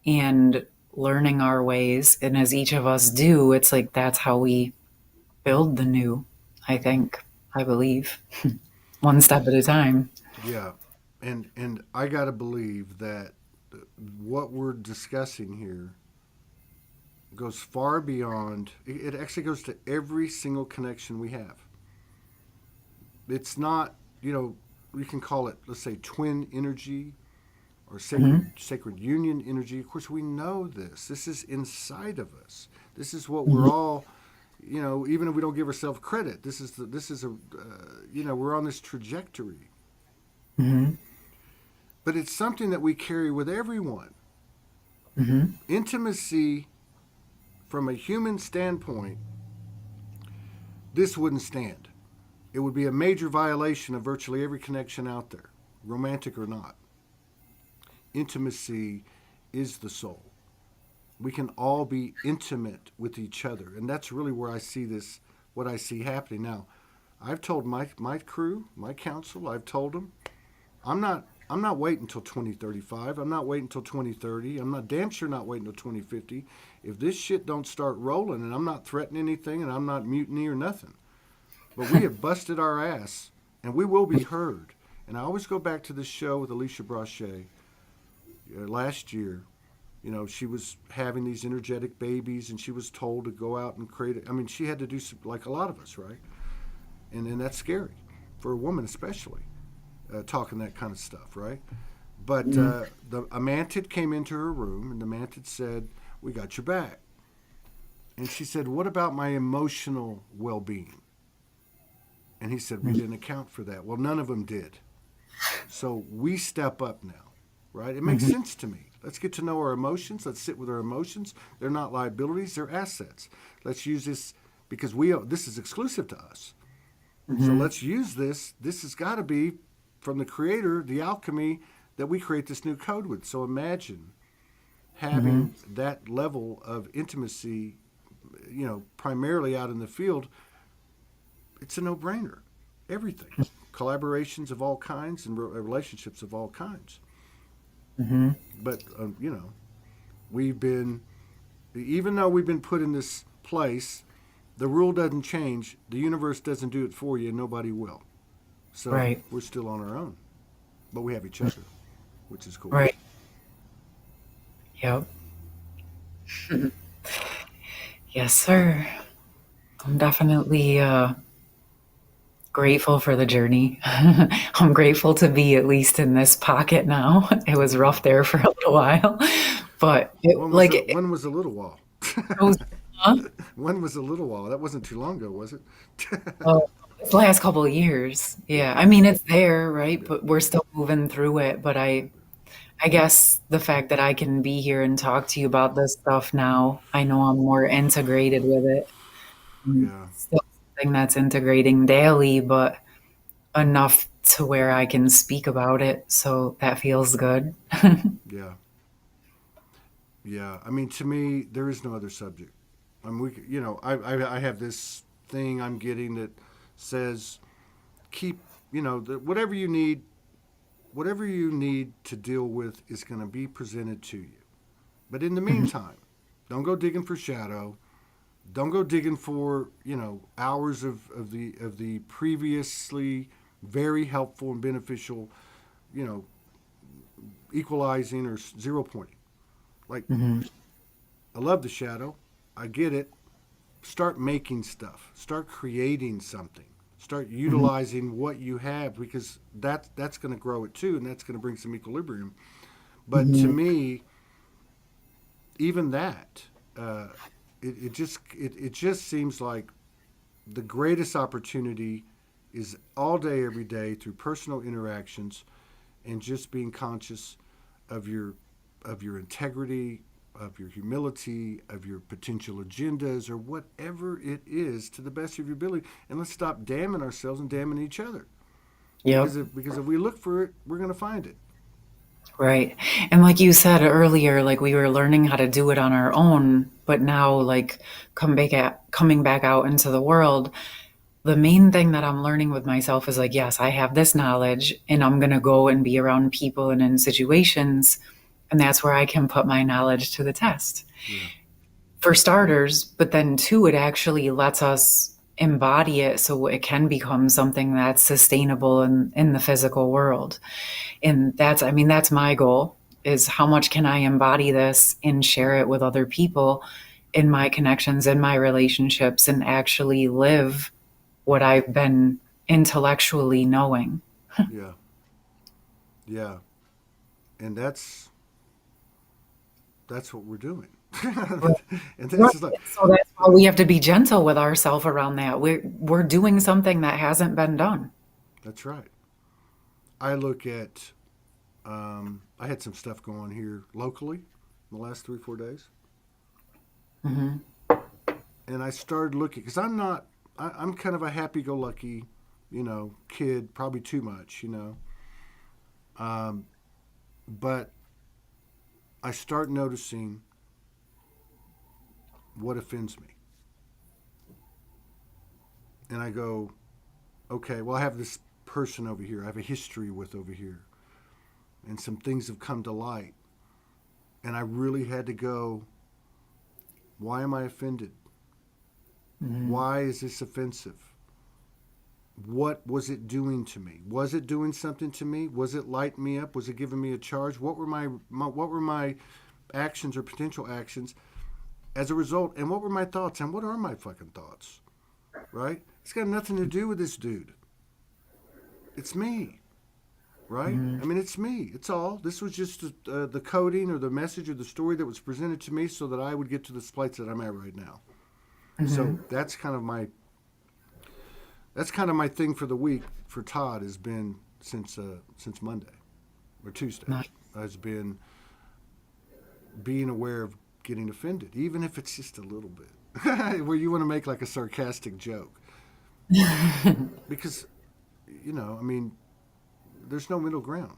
S2: and learning our ways. And as each of us do, it's like that's how we build the new, I think, I believe, one step at a time.
S1: Yeah, and I gotta believe that what we're discussing here goes far beyond. It actually goes to every single connection we have. It's not, you know, we can call it, let's say, twin energy or sacred union energy. Of course, we know this. This is inside of us. This is what we're all, you know. Even if we don't give ourselves credit, this is a, you know, we're on this trajectory.
S2: Mm-hmm.
S1: But it's something that we carry with everyone.
S2: Mm-hmm.
S1: Intimacy, from a human standpoint, this wouldn't stand. It would be a major violation of virtually every connection out there, romantic or not. Intimacy is the soul. We can all be intimate with each other, and that's really where I see this, what I see happening now. I've told my crew, my council, I've told them, I'm not waiting until 2035. I'm not waiting until 2030. I'm not damn sure not waiting until 2050. If this shit don't start rolling, and I'm not threatening anything, and I'm not mutiny or nothing, but we have busted our ass, and we will be heard. And I always go back to this show with Alicia Brachet last year. You know, she was having these energetic babies, and she was told to go out and create it. I mean, she had to do some, like a lot of us, right? And that's scary for a woman, especially talking that kind of stuff, right? But a mantid came into her room, and the mantid said, "We got your back." And she said, "What about my emotional well-being?" And he said, "We didn't account for that." Well, none of them did. So we step up now, right? It makes sense to me. Let's get to know our emotions. Let's sit with our emotions. They're not liabilities, they're assets. Let's use this because this is exclusive to us. So let's use this. This has got to be from the creator, the alchemy that we create this new code with. So imagine having that level of intimacy, you know, primarily out in the field. It's a no-brainer. Everything. Collaborations of all kinds and relationships of all kinds. But, you know, we've been, even though we've been put in this place, the rule doesn't change. The universe doesn't do it for you, and nobody will. So
S2: Right.
S1: we're still on our own. But we have each other, which is cool.
S2: Right. Yep. Yes, sir. I'm definitely grateful for the journey. I'm grateful to be at least in this pocket now. It was rough there for a little while, but
S1: When was a little while?
S2: it was, huh?
S1: When was a little while? That wasn't too long ago, was it?
S2: Oh, this last couple of years. Yeah. I mean, it's there, right?
S1: Yeah.
S2: But we're still moving through it. But I guess the fact that I can be here and talk to you about this stuff now, I know I'm more integrated with it.
S1: Yeah.
S2: Still something that's integrating daily, but enough to where I can speak about it. So that feels good.
S1: Yeah. Yeah. I mean, to me, there is no other subject. I mean, you know, I have this thing I'm getting that says keep, whatever you need to deal with is going to be presented to you. But in the meantime, don't go digging for shadow. Don't go digging for hours of the previously very helpful and beneficial, you know, equalizing or zero pointing. Like, I love the shadow. I get it. Start making stuff. Start creating something. Start utilizing what you have, because that's going to grow it too, and that's going to bring some equilibrium. But to me, even that, it just seems like the greatest opportunity is all day, every day, through personal interactions, and just being conscious of your integrity, of your humility, of your potential agendas, or whatever it is, to the best of your ability. And let's stop damning ourselves and damning each other.
S2: Yep.
S1: Because if we look for it, we're going to find it.
S2: Right. And like you said earlier, like we were learning how to do it on our own, but now like coming back out into the world, the main thing that I'm learning with myself is like, yes, I have this knowledge and I'm going to go and be around people and in situations, and that's where I can put my knowledge to the test.
S1: Yeah.
S2: For starters, but then too, it actually lets us embody it so it can become something that's sustainable in the physical world. And that's my goal, is how much can I embody this and share it with other people in my connections, in my relationships, and actually live what I've been intellectually knowing.
S1: Yeah. Yeah. And that's what we're doing. And this is like,
S2: So that's why we have to be gentle with ourselves around that. We're doing something that hasn't been done.
S1: that's right. I look at, I had some stuff going on here locally in the last 3-4 days. And I started looking, because I'm kind of a happy-go-lucky, kid, probably too much, but I start noticing what offends me. And I go, okay, well, I have this person over here, I have a history with over here, and some things have come to light. And I really had to go, why am I offended? Why is this offensive? What was it doing to me? Was it doing something to me? Was it lighting me up? Was it giving me a charge? What were my actions or potential actions as a result? And what were my thoughts? And what are my fucking thoughts? Right? It's got nothing to do with this dude. It's me. Right? I mean, it's me. It's all. This was just the coding or the message or the story that was presented to me so that I would get to this place that I'm at right now. So that's kind of my thing for the week for Todd has been since Monday or Tuesday.
S2: Nice.
S1: Has been being aware of getting offended, even if it's just a little bit, where you want to make like a sarcastic joke, because I mean, there's no middle ground,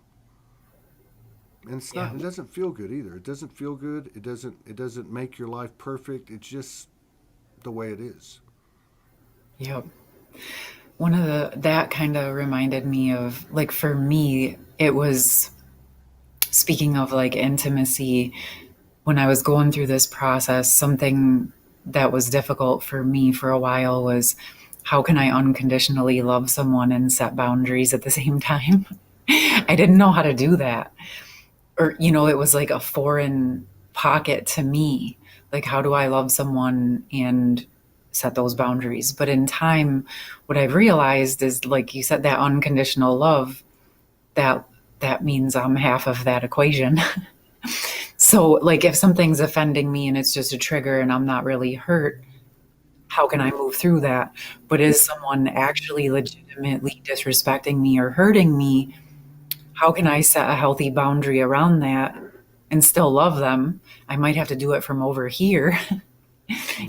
S1: and it's not. It doesn't feel good either. It doesn't feel good. It doesn't make your life perfect. It's just the way it is.
S2: Yep. That kind of reminded me of, like, for me, it was, speaking of like intimacy, when I was going through this process, something that was difficult for me for a while was, how can I unconditionally love someone and set boundaries at the same time? I didn't know how to do that. Or, it was like a foreign pocket to me. Like, how do I love someone and set those boundaries? But in time, what I've realized is, like you said, that unconditional love, that means I'm half of that equation. So, like, if something's offending me and it's just a trigger and I'm not really hurt, how can I move through that? But is someone actually legitimately disrespecting me or hurting me? How can I set a healthy boundary around that and still love them? I might have to do it from over here,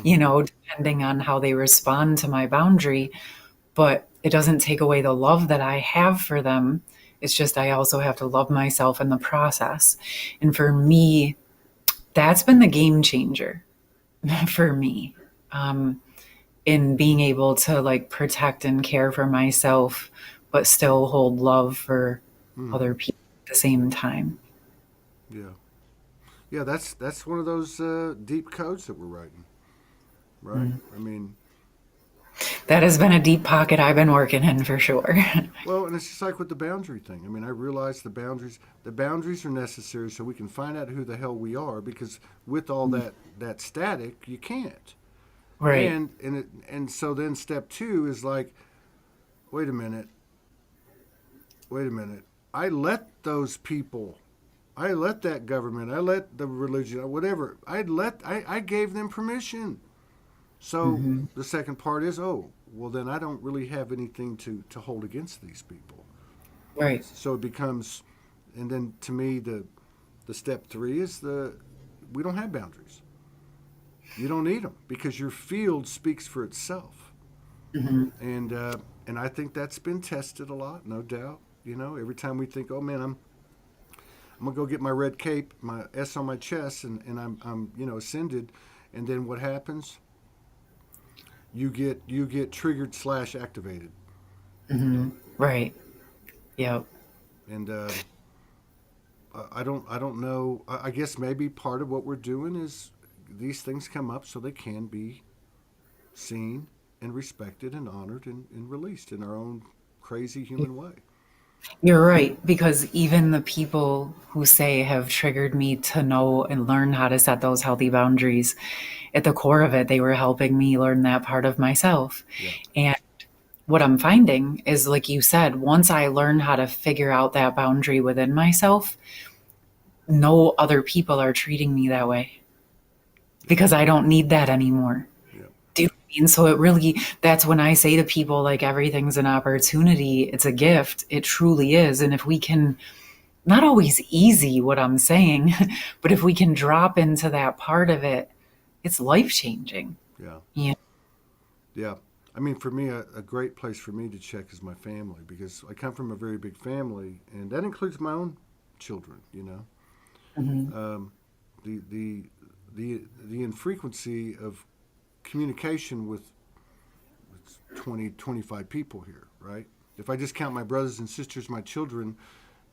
S2: depending on how they respond to my boundary. But it doesn't take away the love that I have for them. It's just I also have to love myself in the process. And for me, that's been the game changer for me. in being able to like protect and care for myself, but still hold love for
S1: Mm,
S2: other people at the same time.
S1: yeah. Yeah, that's one of those deep codes that we're writing, right? I mean,
S2: That has been a deep pocket I've been working in for sure.
S1: well, and it's just like with the boundary thing. I mean, I realize the boundaries are necessary so we can find out who the hell we are. Because with all that static, you can't.
S2: Right.
S1: And so then step two is like, wait a minute, wait a minute. I let those people, I let that government, I let the religion, whatever. I gave them permission. So
S2: Hmm.
S1: the second part is, oh, well then I don't really have anything to hold against these people.
S2: Right.
S1: So it becomes, and then to me the step three is the we don't have boundaries. You don't need them because your field speaks for itself,
S2: Hmm.
S1: and uh, and I think that's been tested a lot, no doubt. You know, every time we think, oh man, I'm gonna go get my red cape, my S on my chest, and I'm ascended, and then what happens? You get triggered slash activated,
S2: Hmm. Right. Yep.
S1: and I don't know. I guess maybe part of what we're doing is these things come up so they can be seen and respected and honored and released in our own crazy human way.
S2: You're right, because even the people who say have triggered me to know and learn how to set those healthy boundaries, at the core of it, they were helping me learn that part of myself.
S1: Yeah,
S2: And what I'm finding is, like you said, once I learn how to figure out that boundary within myself, no other people are treating me that way
S1: yeah,
S2: because I don't need that anymore.
S1: yeah,
S2: Do you know what I mean? So it really, that's when I say to people, like, everything's an opportunity, it's a gift. It truly is. And if we can, not always easy what I'm saying, but if we can drop into that part of it, it's life changing.
S1: yeah,
S2: Yeah.
S1: yeah. I mean, for me, a great place for me to check is my family because I come from a very big family, and that includes my own children.
S2: Hmm.
S1: Um, the the the infrequency of communication with 20, 25 people here, right? If I just count my brothers and sisters, my children,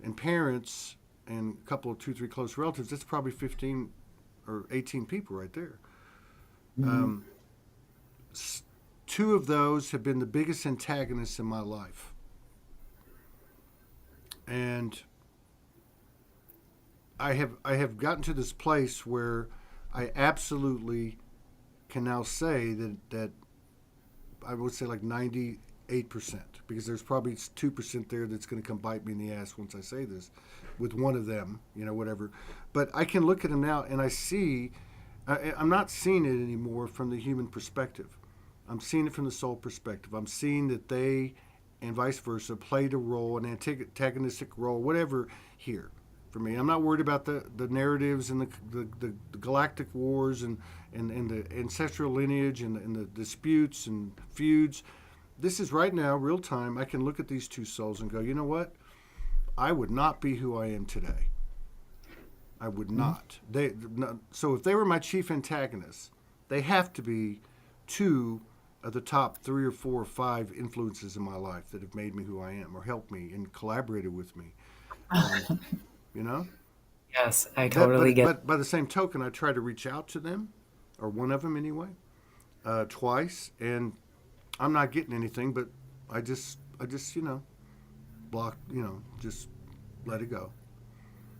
S1: and parents, and a couple of two, three close relatives, that's probably 15 or 18 people right there.
S2: Hmm.
S1: Um, Two of those have been the biggest antagonists in my life. And I have gotten to this place where I absolutely can now say that I would say like 98%, because there's probably 2% there that's going to come bite me in the ass once I say this with one of them, whatever. But I can look at them now and I see, I'm not seeing it anymore from the human perspective. I'm seeing it from the soul perspective. I'm seeing that they, and vice versa, played a role, an antagonistic role, whatever, here for me. I'm not worried about the narratives and the galactic wars and the ancestral lineage and the disputes and feuds. This is right now, real time. I can look at these two souls and go, you know what? I would not be who I am today. I would not. So if they were my chief antagonists, they have to be two of the top three or four or five influences in my life that have made me who I am or helped me and collaborated with me. Um, you know
S2: Yes, I
S1: that,
S2: totally get.
S1: but by the same token, I try to reach out to them, or one of them anyway, twice, and I'm not getting anything. But I just block, just let it go.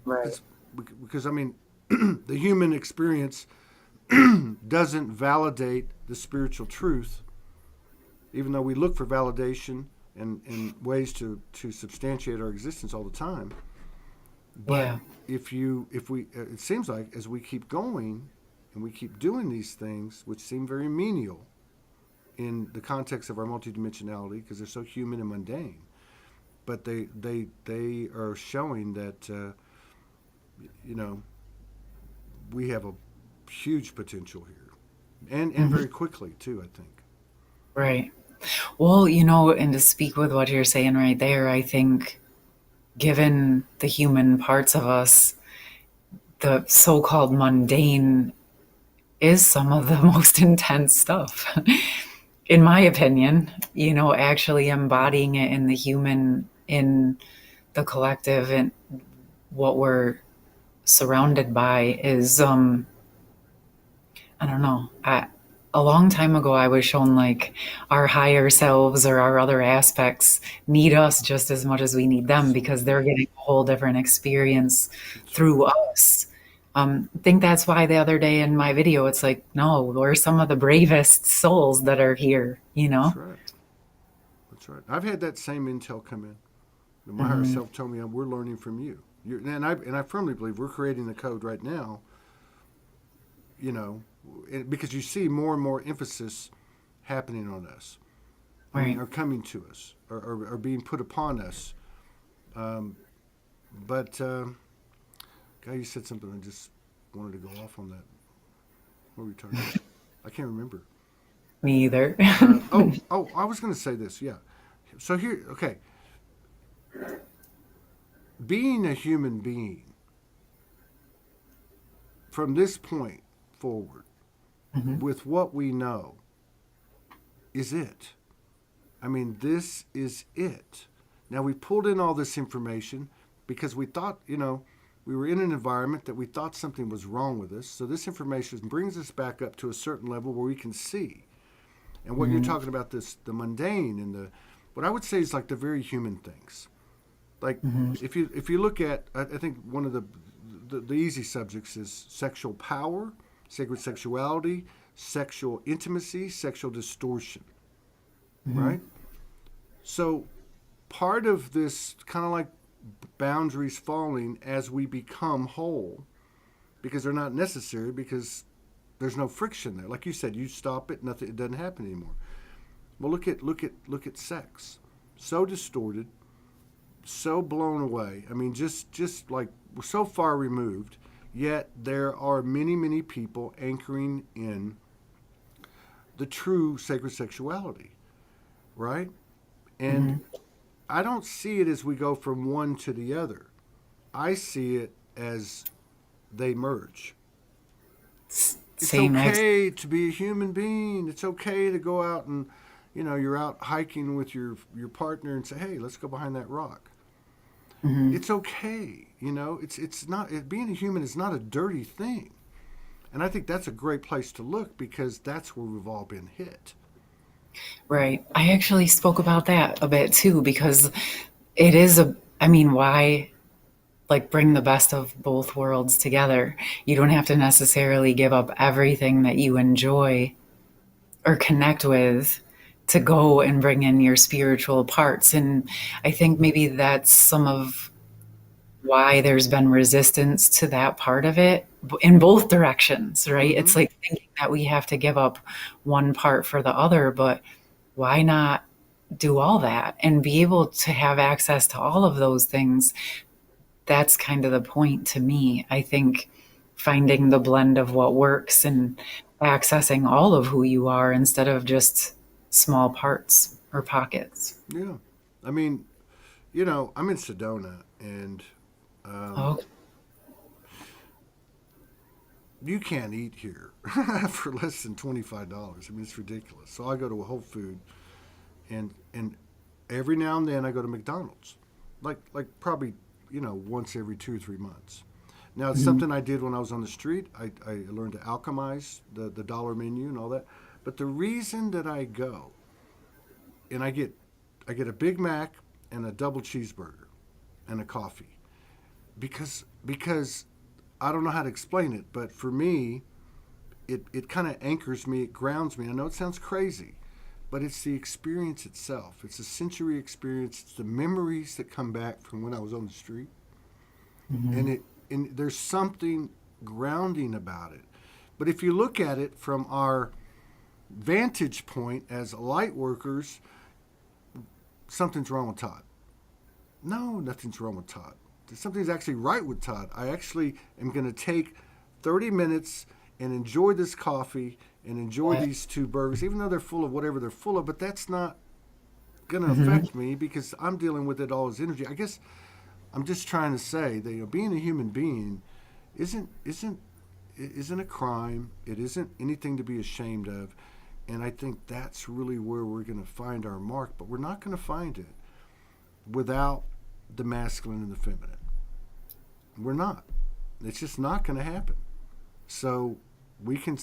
S2: Right.
S1: It's because I mean, the human experience doesn't validate the spiritual truth, even though we look for validation and ways to substantiate our existence all the time. But
S2: Yeah.
S1: if we it seems like as we keep going and we keep doing these things, which seem very menial in the context of our multidimensionality because they're so human and mundane, but they are showing that you know we have a huge potential here, and
S2: Hmm.
S1: very quickly too. I think.
S2: Right. Well, and to speak with what you're saying right there, I think given the human parts of us, the so called mundane is some of the most intense stuff. in my opinion, actually embodying it in the human, in the collective, and what we're surrounded by is, I don't know. A long time ago, I was shown like our higher selves or our other aspects need us just as much as we need them because
S1: Absolutely.
S2: they're getting a whole different experience
S1: That's right.
S2: through us. I think that's why the other day in my video, it's like, no, we're some of the bravest souls that are here, you
S1: That's
S2: know?
S1: right. That's right. I've had that same intel come in. My higher
S2: Hmm.
S1: self told me, we're learning from you. And I firmly believe we're creating the code right now, you know, because you see more and more emphasis happening on us. I mean,
S2: Right.
S1: are coming to us, or being put upon us. Um, but, guy, you said something. I just wanted to go off on that. What were we talking about? I can't remember.
S2: Me either.
S1: I was going to say this. Yeah. So here, okay, being a human being from this point forward,
S2: Hmm.
S1: with what we know, is it. I mean, this is it. Now, we pulled in all this information because we thought, we were in an environment that we thought something was wrong with us. So, this information brings us back up to a certain level where we can see. And what you're
S2: Hmm.
S1: talking about, the mundane and what I would say is like the very human things. Like,
S2: Hmm.
S1: if you look at, I think one of the easy subjects is sexual power, sacred sexuality, sexual intimacy, sexual distortion,
S2: Hmm.
S1: right? So part of this kind of like boundaries falling as we become whole because they're not necessary because there's no friction there. Like you said, you stop it, nothing, it doesn't happen anymore. Well, look at sex, so distorted, so blown away. I mean, just like we're so far removed. Yet there are many people anchoring in the true sacred sexuality, right? And
S2: Hmm.
S1: I don't see it as we go from one to the other. I see it as they merge. It's
S2: Same.
S1: okay to be a human being. It's okay to go out and, you're out hiking with your partner and say, "Hey, let's go behind that rock."
S2: Hmm.
S1: It's okay. It's not being a human is not a dirty thing. And I think that's a great place to look because that's where we've all been hit.
S2: Right. I actually spoke about that a bit too because it is I mean, why like bring the best of both worlds together? You don't have to necessarily give up everything that you enjoy or connect with to go and bring in your spiritual parts. And I think maybe that's some of why there's been resistance to that part of it in both directions, right?
S1: Mm-hmm.
S2: It's like thinking that we have to give up one part for the other, but why not do all that and be able to have access to all of those things? That's kind of the point to me. I think finding the blend of what works and accessing all of who you are instead of just small parts or pockets.
S1: Yeah. I mean, I'm in Sedona, and
S2: Oh,
S1: you can't eat here for less than $25. I mean, it's ridiculous. So I go to a Whole Food, and every now and then I go to McDonald's, like probably once every 2 or 3 months. Now it's
S2: mhm,
S1: something I did when I was on the street. I learned to alchemize the dollar menu and all that. But the reason that I go and I get a Big Mac and a double cheeseburger and a coffee because I don't know how to explain it, but for me, it kind of anchors me, it grounds me. I know it sounds crazy, but it's the experience itself. It's the sensory experience. It's the memories that come back from when I was on the street, and
S2: mhm.
S1: there's something grounding about it. But if you look at it from our vantage point as light workers, something's wrong with Todd. No, nothing's wrong with Todd. Something's actually right with Todd. I actually am going to take 30 minutes and enjoy this coffee and enjoy these two burgers, even though they're full of whatever they're full of, but that's not going to
S2: Mhm.
S1: affect me because I'm dealing with it all as energy. I guess I'm just trying to say that being a human being isn't isn't isn't a crime. It isn't anything to be ashamed of. And I think that's really where we're going to find our mark, but we're not going to find it without the masculine and the feminine. We're not. It's just not going to happen. So we can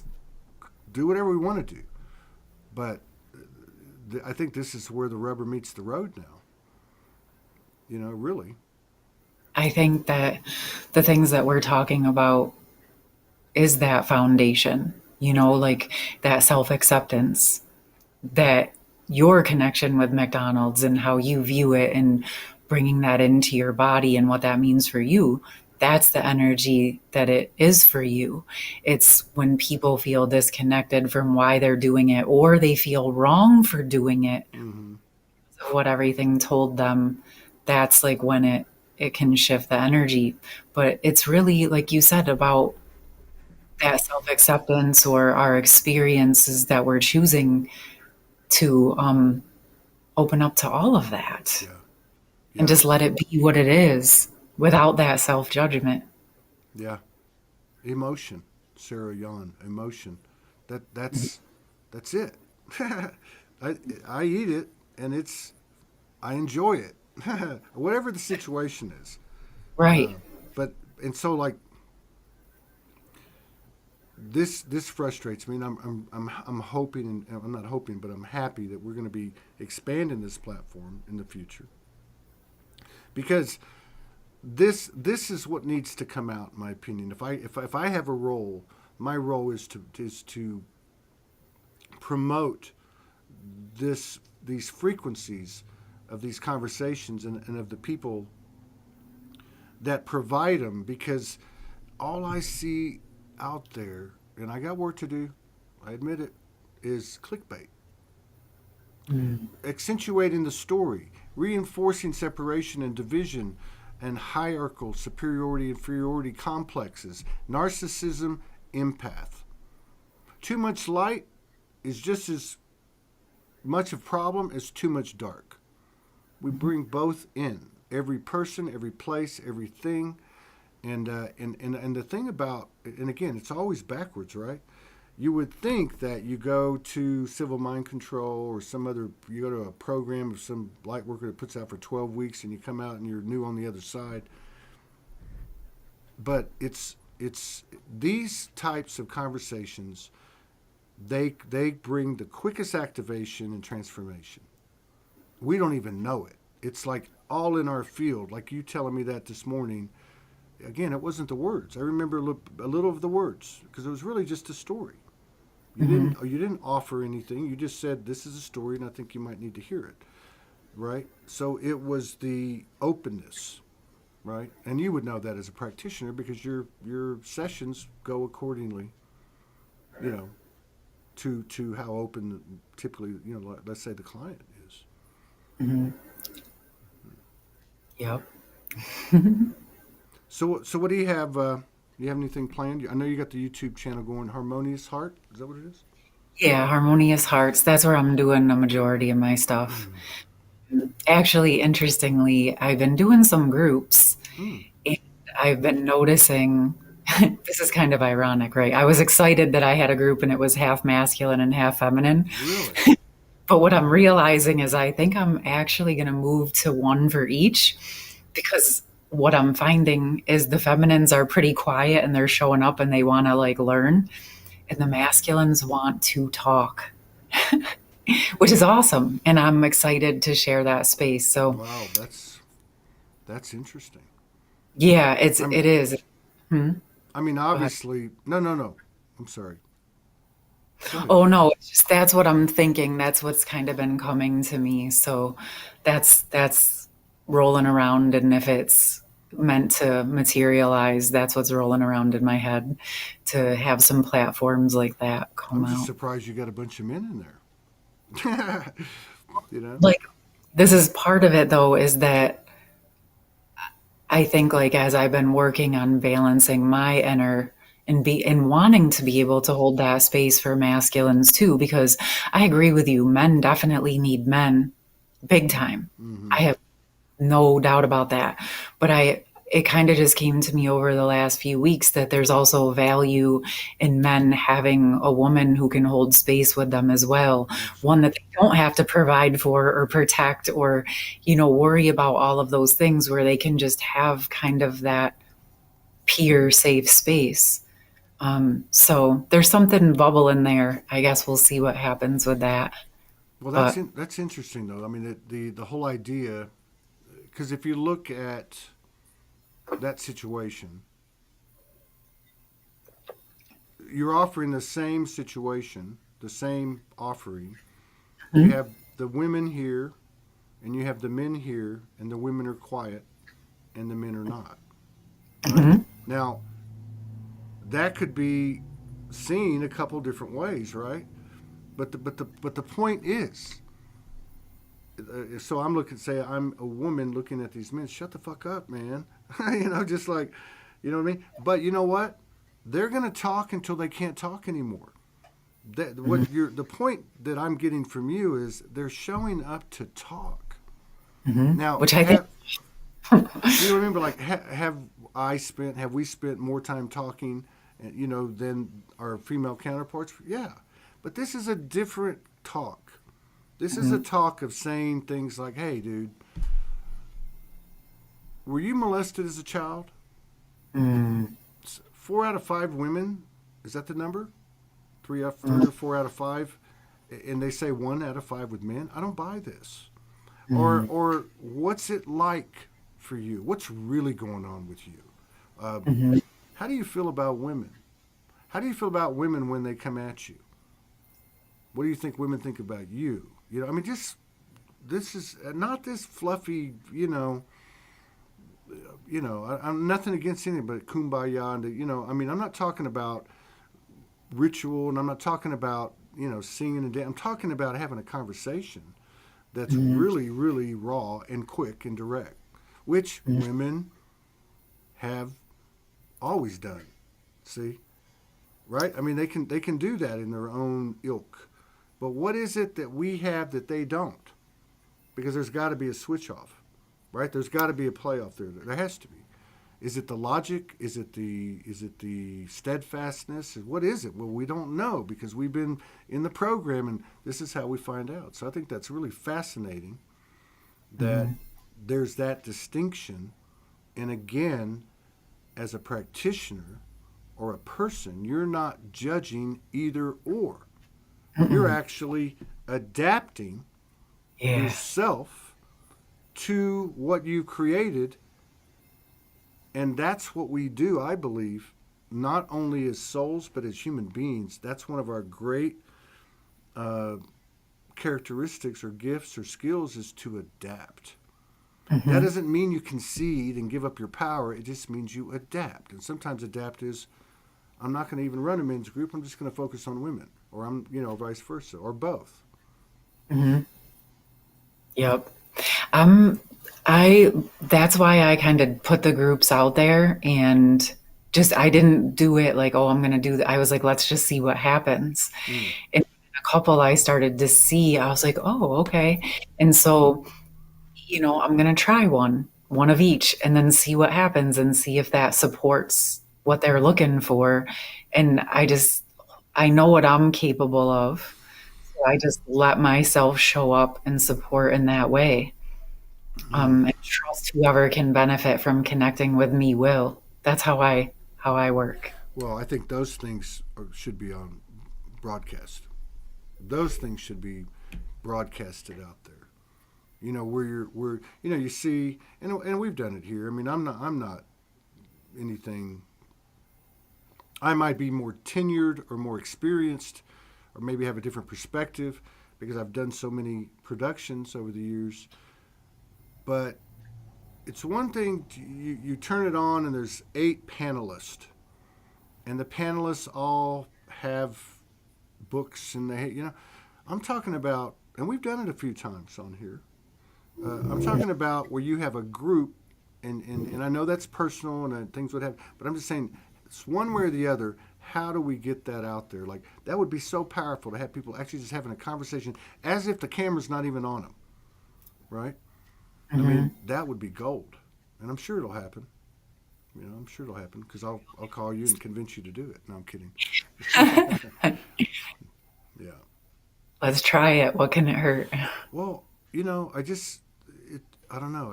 S1: do whatever we want to do, but I think this is where the rubber meets the road now. Really.
S2: I think that the things that we're talking about is that foundation, like that self acceptance, that your connection with McDonald's and how you view it and bringing that into your body and what that means for you. That's the energy that it is for you. It's when people feel disconnected from why they're doing it, or they feel wrong for doing it,
S1: Mm-hmm.
S2: what everything told them. That's like when it can shift the energy. But it's really, like you said, about that self-acceptance or our experiences that we're choosing to open up to all of that
S1: Yeah.
S2: and
S1: Yeah.
S2: just let it be what it is without that self-judgment.
S1: Yeah. Emotion, Sarah Yon. Emotion. That's it. I eat it, and I enjoy it, whatever the situation is.
S2: Right.
S1: But and so like this frustrates me, and I'm hoping, and I'm not hoping, but I'm happy that we're going to be expanding this platform in the future, because this is what needs to come out, in my opinion. If I have a role, my role is to promote these frequencies of these conversations, and of the people that provide them, because all I see out there, and I got work to do, I admit it, is clickbait. Accentuating the story, reinforcing separation and division and hierarchical superiority inferiority complexes, narcissism, empath. Too much light is just as much a problem as too much dark. We bring both in, every person, every place, everything. And the thing about, and again, it's always backwards, right? You would think that you go to civil mind control or you go to a program of some light worker that puts out for 12 weeks and you come out and you're new on the other side. But it's these types of conversations, they bring the quickest activation and transformation. We don't even know it. It's like all in our field, like you telling me that this morning. Again, it wasn't the words. I remember a little of the words because it was really just a story. You didn't offer anything. You just said this is a story, and I think you might need to hear it, right? So it was the openness, right? And you would know that as a practitioner because your sessions go accordingly, you know, to how open typically, let's say the client is.
S2: Mm-hmm. Yep.
S1: So what do you have? Do you have anything planned? I know you got the YouTube channel going, Harmonious Heart. Is that what it is?
S2: Yeah, Harmonious Hearts. That's where I'm doing the majority of my stuff. Actually, interestingly, I've been doing some groups,
S1: Mm.
S2: and I've been noticing this is kind of ironic, right? I was excited that I had a group and it was half masculine and half feminine.
S1: Really?
S2: But what I'm realizing is I think I'm actually going to move to one for each, because what I'm finding is the feminines are pretty quiet and they're showing up and they want to like learn, and the masculines want to talk, which is awesome. And I'm excited to share that space. So
S1: Wow, that's interesting.
S2: yeah,
S1: I'm,
S2: it is. Hmm?
S1: I mean,
S2: Go ahead.
S1: obviously, no. I'm sorry. Go ahead.
S2: Oh no, it's just that's what I'm thinking. That's what's kind of been coming to me. So that's rolling around, and if it's meant to materialize, that's what's rolling around in my head, to have some platforms like that come
S1: I'm just
S2: out.
S1: surprised you got a bunch of men in there. you know?
S2: Like, this is part of it though, is that I think, like, as I've been working on balancing my inner and wanting to be able to hold that space for masculines too, because I agree with you, men definitely need men big time.
S1: Mm-hmm.
S2: I have no doubt about that. But it kind of just came to me over the last few weeks that there's also value in men having a woman who can hold space with them as well. One that they don't have to provide for or protect or, worry about all of those things, where they can just have kind of that peer safe space. So there's something bubbling there. I guess we'll see what happens with that.
S1: Well,
S2: But
S1: that's interesting though. I mean, the whole idea, because if you look at that situation, you're offering the same situation, the same offering. You have the women here, and you have the men here, and the women are quiet, and the men are not. Right now, that could be seen a couple different ways, right? But the point is, so I'm looking, say I'm a woman looking at these men. Shut the fuck up, man. Just like, you know what I mean. But you know what? They're gonna talk until they can't talk anymore. The point that I'm getting from you is they're showing up to talk. Now,
S2: which I think,
S1: you remember, like, have we spent more time talking, than our female counterparts? Yeah, but this is a different talk. This is a talk of saying things like, "Hey, dude, were you molested as a child?" 4 out of 5 women, is that the number? 3 or 4 out of 5, and they say 1 out of 5 with men. I don't buy this. Or what's it like for you? What's really going on with you? How do you feel about women? How do you feel about women when they come at you? What do you think women think about you? I mean, just, this is not this fluffy, I'm nothing against anybody, kumbaya, and I mean, I'm not talking about ritual, and I'm not talking about, singing and dancing. I'm talking about having a conversation that's really, really raw and quick and direct, which women have always done. See, right? I mean, they can do that in their own ilk, but what is it that we have that they don't? Because there's got to be a switch off, right? There's got to be a playoff there. There has to be. Is it the logic? Is it the steadfastness? What is it? Well, we don't know, because we've been in the program, and this is how we find out. So I think that's really fascinating that there's that distinction. And again, as a practitioner or a person, you're not judging either or. You're actually adapting yourself to what you created. And that's what we do, I believe, not only as souls, but as human beings. That's one of our great characteristics or gifts or skills, is to adapt. That doesn't mean you concede and give up your power. It just means you adapt. And sometimes adapt is, I'm not going to even run a men's group. I'm just going to focus on women. Or I'm, vice versa, or both.
S2: Yep. That's why I kind of put the groups out there, and I didn't do it like, oh, I'm going to do that. I was like, let's just see what happens. And a couple I started to see, I was like, oh, okay. And so, I'm going to try one of each, and then see what happens and see if that supports what they're looking for. And I know what I'm capable of. So I just let myself show up and support in that way. And trust whoever can benefit from connecting with me will. That's how I work.
S1: Well, I think those things should be on broadcast. Those things should be broadcasted out there. Where you see, and we've done it here. I mean, I'm not anything. I might be more tenured or more experienced, or maybe have a different perspective, because I've done so many productions over the years. But it's one thing, you turn it on and there's 8 panelists, and the panelists all have books, and I'm talking about, and we've done it a few times on here. I'm talking about where you have a group, and I know that's personal and things would have, but I'm just saying, it's one way or the other. How do we get that out there? Like, that would be so powerful to have people actually just having a conversation as if the camera's not even on them, right? I mean, that would be gold, and I'm sure it'll happen. I'm sure it'll happen because I'll call you and convince you to do it. No, I'm kidding. Yeah.
S2: Let's try it. What can it hurt?
S1: Well, I just it. I don't know.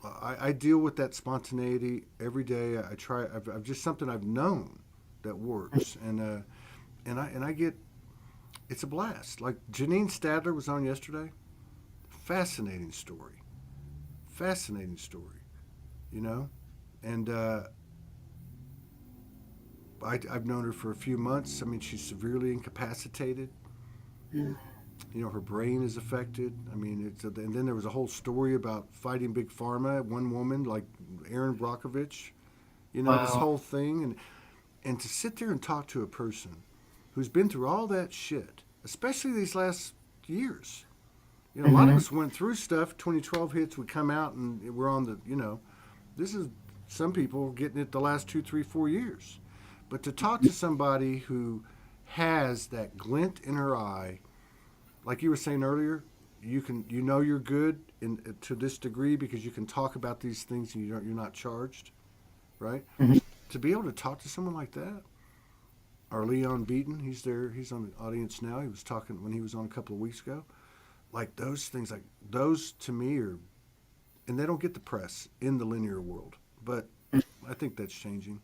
S1: I deal with that spontaneity every day. I try. I've just something I've known that works, and I get it's a blast. Like Janine Stadler was on yesterday. Fascinating story. Fascinating story. You know, and I've known her for a few months. I mean, she's severely incapacitated. Her brain is affected. I mean, and then there was a whole story about fighting big pharma. One woman, like Erin Brockovich, this
S2: Wow.
S1: whole thing, and to sit there and talk to a person who's been through all that shit, especially these last years. A lot of
S2: Hmm.
S1: us went through stuff. 2012 hits, we come out, and we're on the. This is some people getting it the last 2, 3, 4 years. But to talk to somebody who has that glint in her eye, like you were saying earlier, you're good to this degree because you can talk about these things and you're not charged, right?
S2: Hmm.
S1: To be able to talk to someone like that, or Leon Beaton, he's there, he's on the audience now. He was talking when he was on a couple of weeks ago. Like those things, like those to me are, and they don't get the press in the linear world, but I think that's changing.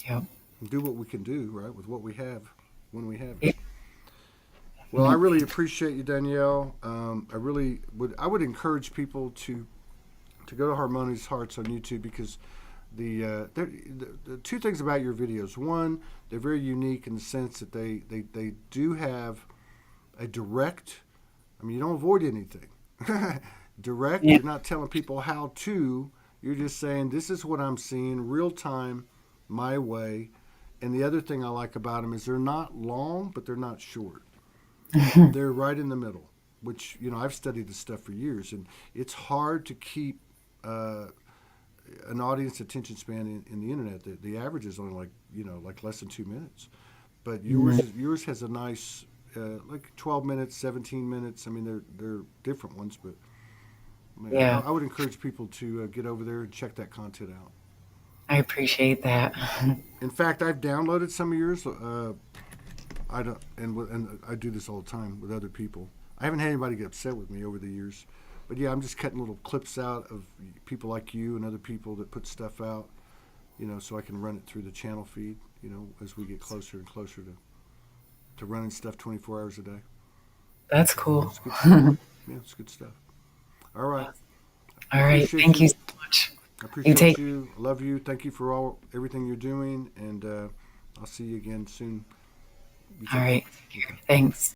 S2: Yep.
S1: Do what we can do, right, with what we have when we have it.
S2: Yeah.
S1: Well, I really appreciate you, Danielle. I would encourage people to go to Harmonious Hearts on YouTube because the two things about your videos. One, they're very unique in the sense that they do have a direct. I mean, you don't avoid anything. Direct.
S2: Yeah.
S1: You're not telling people how to. You're just saying this is what I'm seeing real time, my way. And the other thing I like about them is they're not long, but they're not short. They're right in the middle, which I've studied this stuff for years, and it's hard to keep uh, an audience attention span in the internet. The average is only like less than 2 minutes, but yours has a nice like 12 minutes, 17 minutes. I mean, they're different ones, but man,
S2: Yeah.
S1: I would encourage people to get over there and check that content out.
S2: I appreciate that.
S1: In fact, I've downloaded some of yours. I don't, and I do this all the time with other people. I haven't had anybody get upset with me over the years, but yeah, I'm just cutting little clips out of people like you and other people that put stuff out, so I can run it through the channel feed, as we get closer and closer to running stuff 24 hours a day.
S2: That's cool.
S1: It's good stuff. Yeah, it's good stuff. All right,
S2: All right.
S1: appreciate
S2: Thank you
S1: you.
S2: so much.
S1: I
S2: You
S1: appreciate
S2: take.
S1: you. Love you. Thank you for everything you're doing, and I'll see you again soon. You
S2: All
S1: take care.
S2: right.
S1: Okay.
S2: Thanks.